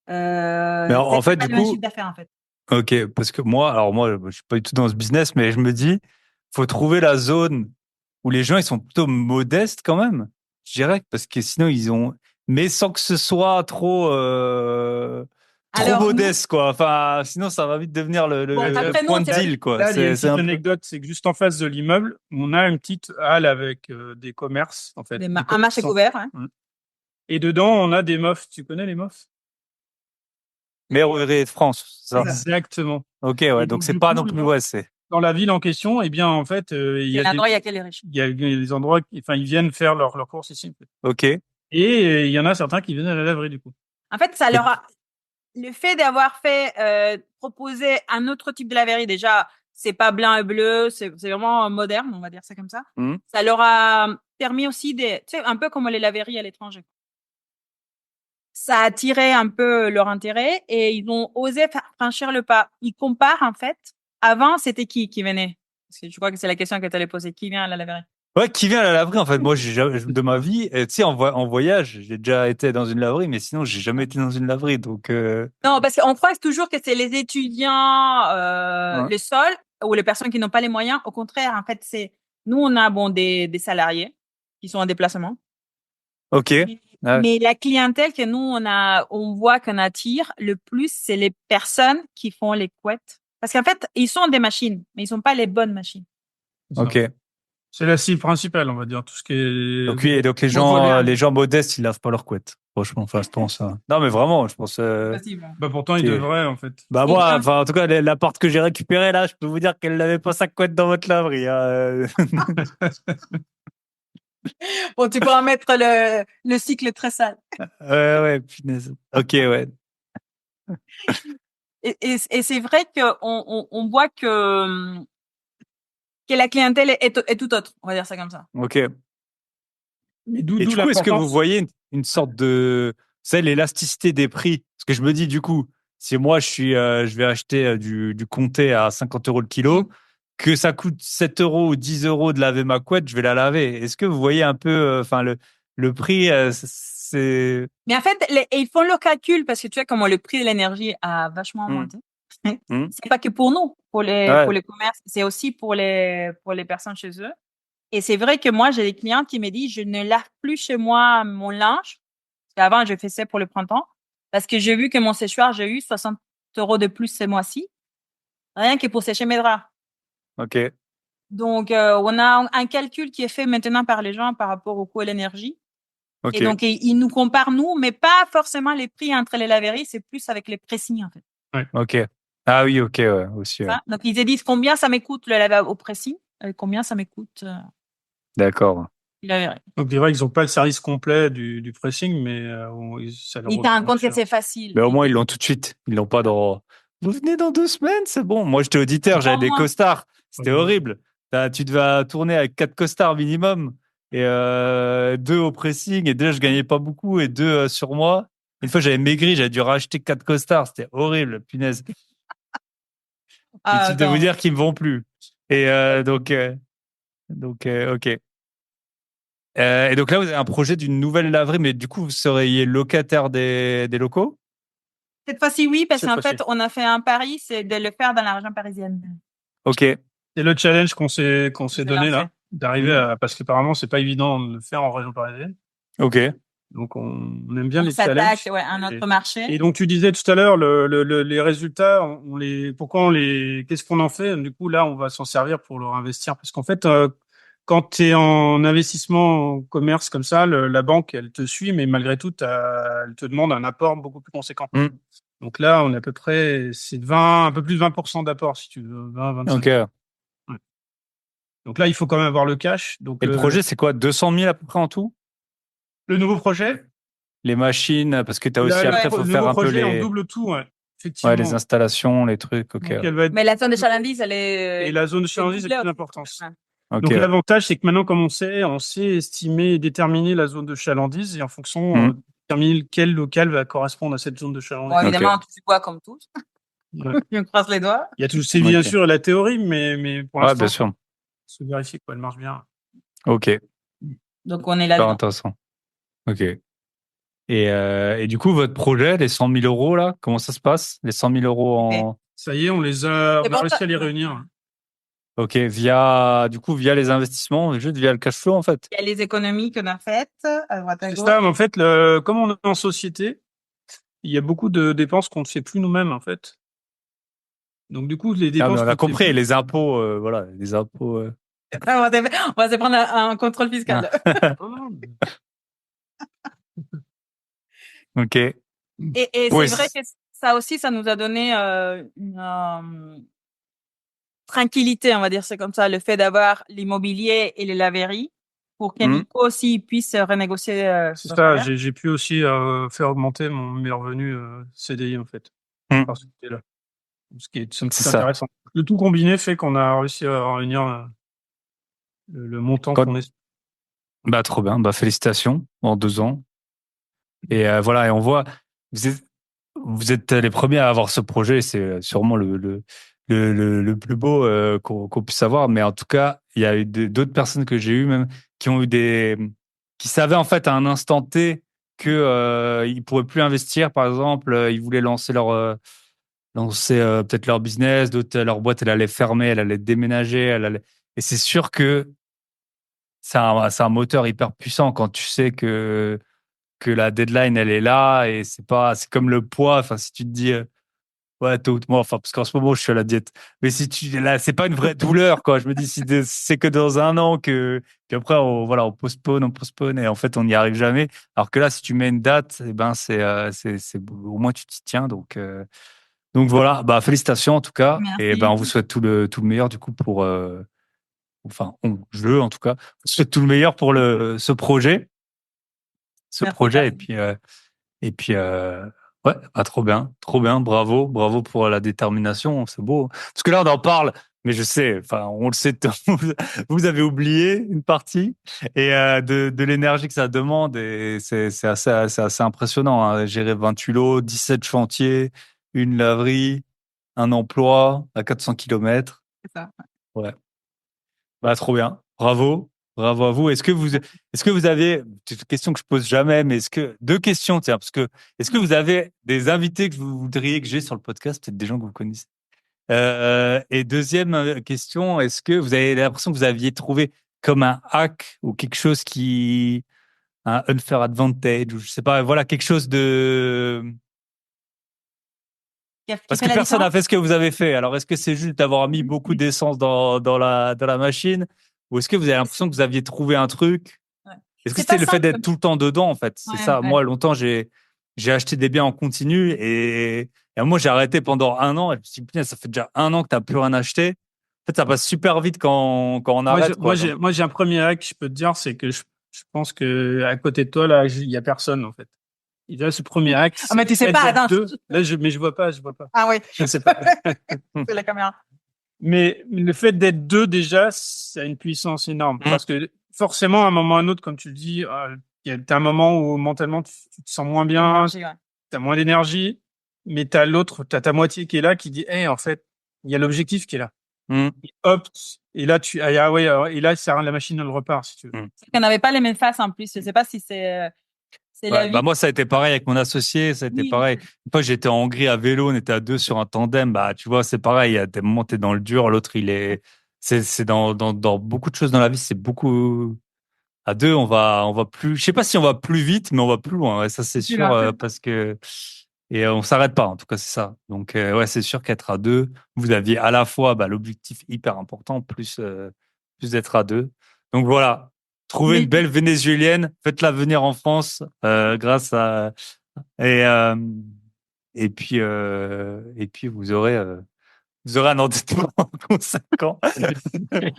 Mais en fait, pas du le même coup, chiffre d'affaires, en fait. ok, parce que moi, je suis pas du tout dans ce business, mais je me dis, faut trouver la zone où les gens ils sont plutôt modestes quand même, je dirais, parce que sinon ils ont, mais sans que ce soit trop Alors, nous, modeste quoi. Enfin, sinon ça va vite devenir bon, le après, nous, point on de s'est- deal quoi. Là, il y a une C'est petite un peu. anecdote, c'est que juste en face de l'immeuble, on a une petite halle avec des commerces, en fait. Des un marché commerçants. couvert, hein. Et dedans, on a des MOF. Tu connais les MOF? Meilleure ouvrier de France, c'est ça. Exactement. Ok, ouais, Et donc donc, c'est du pas coup, non plus, ouais, c'est. dans la ville en question, eh bien, en fait, il y C'est a l'endroit où il y a que les riches. il y a des endroits, enfin, ils viennent faire leurs courses ici, en fait. Ok. Et il y en a certains qui viennent à la laverie, du coup. En fait, ça leur a, le fait d'avoir fait, proposer un autre type de laverie, déjà, c'est pas blanc et bleu, c'est vraiment moderne, on va dire ça comme ça. Hmm. Ça leur a permis aussi tu sais, un peu comme les laveries à l'étranger. Ça a attiré un peu leur intérêt et ils ont osé franchir le pas. Ils comparent, en fait. Avant, c'était qui venait? Parce que je crois que c'est la question que tu allais poser. Qui vient à la laverie? Ouais, qui vient à la laverie en fait. Moi, de ma vie, tu sais, en voyage, j'ai déjà été dans une laverie, mais sinon, j'ai jamais été dans une laverie. Donc, Non, parce qu'on croit toujours que c'est les étudiants, ouais. les seuls, ou les personnes qui n'ont pas les moyens. Au contraire, en fait, nous, on a des salariés qui sont en déplacement. Ok. Ouais. Mais la clientèle que nous, on voit qu'on attire le plus, c'est les personnes qui font les couettes. Parce qu'en fait, ils sont des machines, mais ils sont pas les bonnes machines. C'est ça. Ok. C'est la cible principale, on va dire, tout ce qui est. Donc, oui, et donc les gens modestes, ils lavent pas leurs couettes. Franchement, enfin, je pense. Non, mais vraiment, je pense. Possible. Bah, pourtant, ils C'est- devraient, en fait. Bah Et moi, comme- enfin, en tout cas, la porte que j'ai récupérée là, je peux vous dire qu'elle n'avait pas sa couette dans votre laverie. Hein. Bon, tu pourras mettre le cycle très sale. Ouais, punaise. Ok, ouais. Et c'est vrai on voit que la clientèle est tout autre. On va dire ça comme ça. Ok. Mais Et d'où du coup, est-ce que vous l'importance. voyez une sorte de, vous savez, l'élasticité des prix? Parce que je me dis, du coup, si moi je vais acheter du comté à 50 € le kilo, que ça coûte 7 € ou 10 € de laver ma couette, je vais la laver. Est-ce que vous voyez un peu, enfin, le prix, c'est. Mais en fait, et ils font leur calcul parce que tu vois comment le prix de l'énergie a vachement augmenté. Mm. C'est pas que pour nous, Ouais. pour les commerces, c'est aussi pour les personnes chez eux. Et c'est vrai que moi, j'ai des clients qui me disent, je ne lave plus chez moi mon linge. Parce qu'avant, je faisais pour le printemps. Parce que j'ai vu que mon séchoir, j'ai eu 60 € de plus ce mois-ci. Rien que pour sécher mes draps. Ok. Donc, on a un calcul qui est fait maintenant par les gens par rapport au coût de l'énergie. Ok. Et donc, ils nous comparent, nous, mais pas forcément les prix entre les laveries, c'est plus avec les pressings, en fait. Ok. Ah oui, ok, ouais, aussi. Ouais. Ça. Donc, ils te disent combien ça m'écoute le lavage au pressing, combien ça m'écoute D'accord. la laverie. Donc, c'est vrai qu'ils n'ont pas le service complet du pressing, mais ça leur Ils te rendent compte que cher. c'est facile. Mais au moins, ils l'ont tout de suite. Ils l'ont pas dans. Vous venez dans 2 semaines, c'est bon. Moi, j'étais auditeur, j'avais des Au moins. costards. C'était Ouais. horrible. Tu devais tourner avec 4 costards minimum et 2 au pressing. Et déjà, je gagnais pas beaucoup et 2 sur moi. Une fois, j'avais maigri, j'avais dû racheter 4 costards. C'était horrible, punaise. Ah, Inutile de vous attends. dire qu'ils me vont plus. Et ok. Et donc là, vous avez un projet d'une nouvelle laverie, mais du coup, vous seriez locataire des locaux? Cette fois-ci, oui, parce Cette qu'en fois-ci. fait, on a fait un pari, c'est de le faire dans la région parisienne. Ok. C'est le challenge qu'on s'est Je donné, l'en là, fais. d'arriver à, parce qu'apparemment, c'est pas évident de le faire en région parisienne. Ok. Donc, on aime bien On les s'attaque, challenges. ouais, à un autre marché. Et donc, tu disais tout à l'heure, les résultats, qu'est-ce qu'on en fait? Du coup, là, on va s'en servir pour leur investir. Parce qu'en fait, quand tu es en investissement en commerce comme ça, la banque, elle te suit, mais malgré tout, elle te demande un apport beaucoup plus conséquent. Mm. Donc là, on est à peu près, c'est 20, un peu plus de 20% d'apport, si tu veux, 20, 25. Ok. Ouais. Donc là, il faut quand même avoir le cash. Donc Et le projet, c'est quoi? 200 000 à peu près en tout? le nouveau projet, les machines, parce que tu as aussi, Là, après, le faut faire nouveau un peu projet, on les, double tout, ouais. ouais, Effectivement. les installations, les trucs. Ok, Donc, ouais. elle va être... Mais la zone de chalandise, elle est. Et la zone de c'est chalandise est doublé plus aussi. d'importance. Ouais. Ok, Donc ouais. l'avantage, c'est que maintenant, comme on sait estimer et déterminer la zone de chalandise et en fonction, Hmm. déterminer quel local va correspondre à cette zone de Bon, chalandise. évidemment, tu vois comme tous. Ouais. Je me croise les doigts. Il y a tout, c'est bien Ok. sûr la théorie, mais pour Ouais, l'instant, bien sûr. se vérifier qu'elle marche bien. Ok, Donc, on est super là-dedans. intéressant. Ok. Et du coup, votre projet, les 100 000 euros, là, comment ça se passe? Les 100 000 euros Ok. en. Ça y est, on C'est a pour réussi ça. à les Ouais. réunir. Ok, du coup, via les investissements, juste via le cash flow, en fait. Il y a les économies qu'on a faites à droite à C'est gauche. ça, mais en fait, comme on est en société, il y a beaucoup de dépenses qu'on ne fait plus nous-mêmes, en fait. Donc, du coup, les Ah, mais dépenses on qu'on a ne fait compris, plus. les impôts, voilà, les impôts. On va se prendre un contrôle fiscal. Ok. Et Oui, c'est vrai que ça aussi, ça nous a donné une tranquillité, on va dire c'est comme ça, le fait d'avoir l'immobilier et les laveries pour que Hmm. Nico aussi puisse renégocier C'est son ça, salaire. j'ai pu aussi faire augmenter mes revenus CDI, en fait, Hmm. par ce côté-là. Ce qui est somme C'est toute ça. intéressant. Le tout combiné fait qu'on a réussi à réunir le montant Quand- qu'on est. Bah, trop bien. Bah, félicitations en 2 ans. Et voilà, et on voit, vous êtes, vous êtes les premiers à avoir ce projet. C'est sûrement le plus beau qu'on puisse avoir. Mais en tout cas, il y a eu d'autres personnes que j'ai eues même qui ont eu qui savaient en fait à un instant T que ils pourraient plus investir. Par exemple, ils voulaient lancer peut-être leur business, d'autres leur boîte, elle allait fermer, elle allait déménager, et c'est sûr que c'est un moteur hyper puissant quand tu sais que la deadline elle est là et c'est comme le poids. Enfin, si tu te dis ouais, tôt ou tard, enfin, parce qu'en ce moment je suis à la diète, mais si tu là, c'est pas une vraie douleur quoi. Je me dis si c'est que dans un an puis après voilà, on postpone et en fait on n'y arrive jamais. Alors que là, si tu mets une date, et ben au moins tu t'y tiens donc voilà, bah félicitations en tout cas, et ben Merci. on vous souhaite tout le meilleur du coup pour je en tout cas, vous souhaite tout le meilleur pour ce Merci, projet, et puis ouais, bah, trop bien, bravo pour la détermination, c'est beau. Parce que là on en parle, mais je sais, enfin on le sait, vous avez oublié une partie et de l'énergie que ça demande, et c'est assez impressionnant, hein. Gérer 28 lots, 17 chantiers, une laverie, un emploi à 400 kilomètres. C'est ça. Ouais, bah trop bien, bravo à vous. Est-ce que vous avez, c'est une question que je pose jamais, mais deux questions, tiens, parce que est-ce que vous avez des invités que vous voudriez que j'ai sur le podcast, peut-être des gens que vous connaissez? Et deuxième question, est-ce que vous avez l'impression que vous aviez trouvé comme un hack ou quelque chose un unfair advantage, ou je sais pas, voilà, quelque chose de. Qui Parce fait que la personne n'a différence? fait ce que vous avez fait. Alors, est-ce que c'est juste d'avoir mis beaucoup d'essence dans la machine? Ou est-ce que vous avez l'impression que vous aviez trouvé un truc? Ouais. Est-ce que C'est pas c'était le fait simple. d'être tout le temps dedans, en fait? C'est Ouais, ça. ouais. Moi, longtemps, j'ai acheté des biens en continu, et moi, j'ai arrêté pendant un an. Et je me suis dit, putain, ça fait déjà un an que tu n'as plus rien acheté. En fait, ça passe super vite quand on arrête, quoi. Donc, Moi, j'ai un premier hack, je peux te dire, c'est que je pense que à côté de toi, là, il y a personne, en fait. Et là, ce premier hack, Ah, mais c'est tu sais fait pas, d'être attends. deux. Là, mais je vois pas. Ah oui, Je sais pas. c'est la caméra. Mais le fait d'être deux, déjà, ça a une puissance énorme. hmm, Parce que forcément, à un moment ou à un autre, comme tu le dis, t'as un moment où mentalement, tu te sens moins bien, L'énergie, ouais. t'as moins d'énergie, mais t'as ta moitié qui est là, qui dit, hey, en fait, il y a l'objectif qui est là. hmm, Et hop, et là, ouais, et là, la machine, elle repart, si tu veux. hmm. C'est qu'on n'avait pas les mêmes faces en plus. Je sais pas si c'est la Ouais, bah vie. moi, ça a été pareil avec mon associé, ça a été Oui, pareil. Une fois, j'étais en Hongrie à vélo, on était à deux sur un tandem. Bah, tu vois, c'est pareil. Il y a des moments, t'es dans le dur, l'autre, c'est dans beaucoup de choses dans la vie, c'est beaucoup. À deux, on va plus. Je sais pas si on va plus vite, mais on va plus loin. Ouais, ça, c'est tu sûr, l'as. parce que. Et on s'arrête pas, en tout cas, c'est ça. Donc, ouais, c'est sûr qu'être à deux, vous aviez à la fois bah, l'objectif hyper important, plus d'être à deux. Donc voilà, trouvez une Mais belle vénézuélienne, faites-la venir en France grâce à. Et, euh, et puis vous aurez vous aurez un endettement conséquent.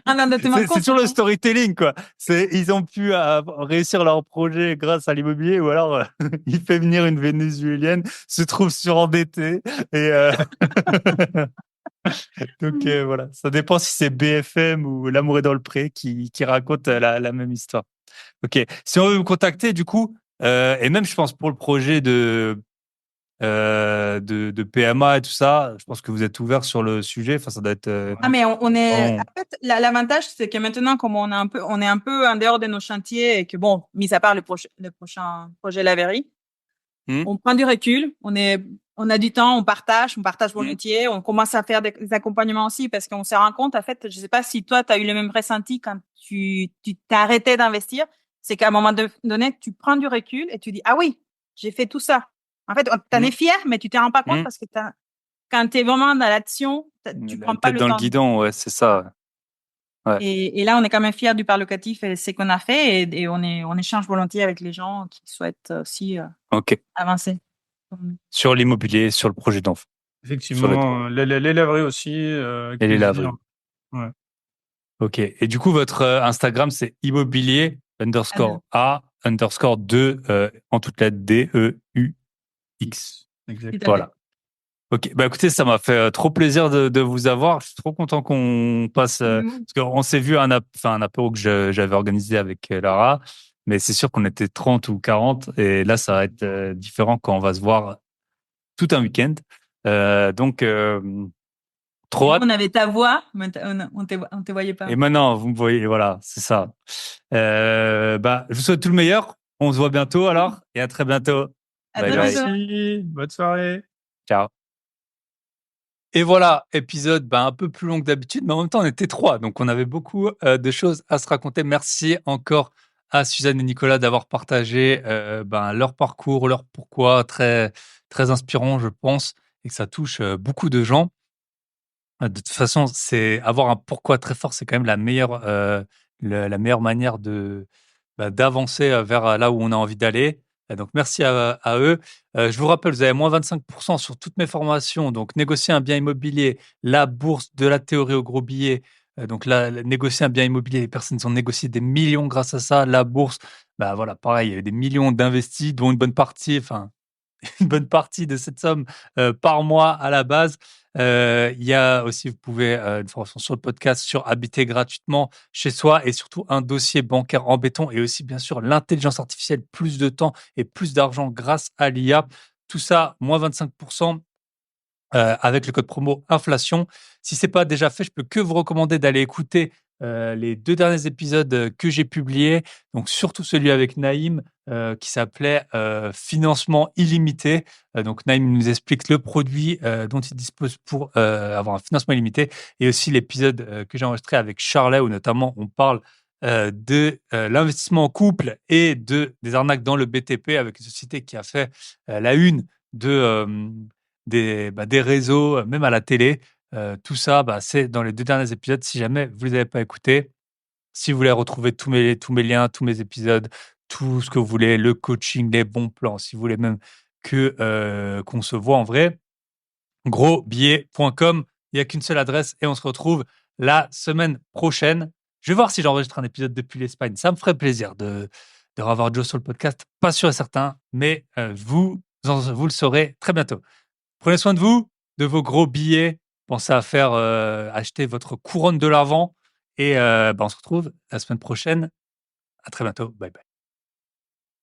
Un endettement C'est toujours le conséquent. storytelling, quoi. Ils ont pu réussir leur projet grâce à l'immobilier, ou alors il fait venir une Vénézuélienne, se trouve surendetté, et donc voilà. Ça dépend si c'est BFM ou L'amour est dans le pré qui raconte la même histoire. Ok. Si on veut vous contacter, du coup, et même je pense pour le projet de PMA et tout ça, je pense que vous êtes ouvert sur le sujet. Enfin, ça doit être. Ah, mais on est, Bon. en fait, l'avantage, c'est que maintenant, comme on est un peu en dehors de nos chantiers et que bon, mis à part le prochain projet Laverie, on prend du recul, on a du temps, on partage volontiers, on commence à faire des accompagnements aussi parce qu'on se rend compte, en fait, je sais pas si toi, tu as eu le même ressenti quand tu t'es arrêté d'investir, c'est qu'à un moment donné, tu prends du recul et tu dis, ah oui, j'ai fait tout ça. En fait, t'en es fier, mais tu t'en rends pas compte parce que quand tu es vraiment dans l'action, tu prends La pas tête le dans le temps. guidon, ouais, c'est ça. Ouais. Et là, on est quand même fiers du part locatif et c'est qu'on a fait et on échange volontiers avec les gens qui souhaitent aussi Ok. avancer. Sur l'immobilier, sur le projet d'enfant, sur les droits Effectivement, les laveries aussi, et les avec plaisir. laveries. Ouais. Ok. Et du coup, votre Instagram, c'est immobilier Alors, _A_2 en toutes lettres DEUX. Exact. tout à fait. Voilà. Ok. Bah écoutez, ça m'a fait trop plaisir de vous avoir. Je suis trop content qu'on passe parce qu'on s'est vu un apéro que j'avais organisé avec Lara, mais c'est sûr qu'on était 30 ou 40 et là, ça va être différent quand on va se voir tout un week-end. Donc, trop Nous, hâte. on avait ta voix, mais on te voyait pas. Et maintenant, vous me voyez, voilà, c'est ça. Bah, je vous souhaite tout le meilleur. On se voit bientôt alors et à très bientôt. À Bye très bye. bientôt. Merci, bonne soirée. Ciao. Et voilà, épisode un peu plus long que d'habitude, mais en même temps, on était trois, donc on avait beaucoup de choses à se raconter. Merci encore à Suzanne et Nicolas d'avoir partagé leur parcours, leur pourquoi, très, très inspirant, je pense, et que ça touche beaucoup de gens. De toute façon, c'est avoir un pourquoi très fort, c'est quand même la meilleure manière d'avancer vers là où on a envie d'aller. Donc, merci à eux. Je vous rappelle, vous avez moins 25% sur toutes mes formations. Donc, négocier un bien immobilier, la bourse de la théorie au gros billet. Donc, là, négocier un bien immobilier, les personnes ont négocié des millions grâce à ça. La bourse, bah voilà, pareil, il y a eu des millions d'investis, dont une bonne partie de cette somme par mois à la base. Il y a aussi, vous pouvez, une formation sur le podcast sur habiter gratuitement chez soi et surtout un dossier bancaire en béton et aussi, bien sûr, l'intelligence artificielle, plus de temps et plus d'argent grâce à l'IA. Tout ça, moins 25% avec le code promo inflation. Si c'est pas déjà fait, je peux que vous recommander d'aller écouter les 2 derniers épisodes que j'ai publiés. Donc surtout celui avec Naïm qui s'appelait Financement illimité. Donc Naïm nous explique le produit dont il dispose pour avoir un financement illimité et aussi l'épisode que j'ai enregistré avec Charlet où notamment on parle de l'investissement en couple et des arnaques dans le BTP avec une société qui a fait la une des réseaux, même à la télé. Tout ça, c'est dans les 2 derniers épisodes. Si jamais vous les avez pas écoutés, si vous voulez retrouver tous mes liens, tous mes épisodes, tout ce que vous voulez, le coaching, les bons plans, si vous voulez même qu'on se voit en vrai, grosbillet.com. Il y a qu'une seule adresse et on se retrouve la semaine prochaine. Je vais voir si j'enregistre un épisode depuis l'Espagne. Ça me ferait plaisir de revoir Joe sur le podcast. Pas sûr et certain, mais vous le saurez très bientôt. Prenez soin de vous, de vos gros billets. Pensez à faire acheter votre couronne de l'Avent. Et on se retrouve la semaine prochaine. À très bientôt. Bye bye.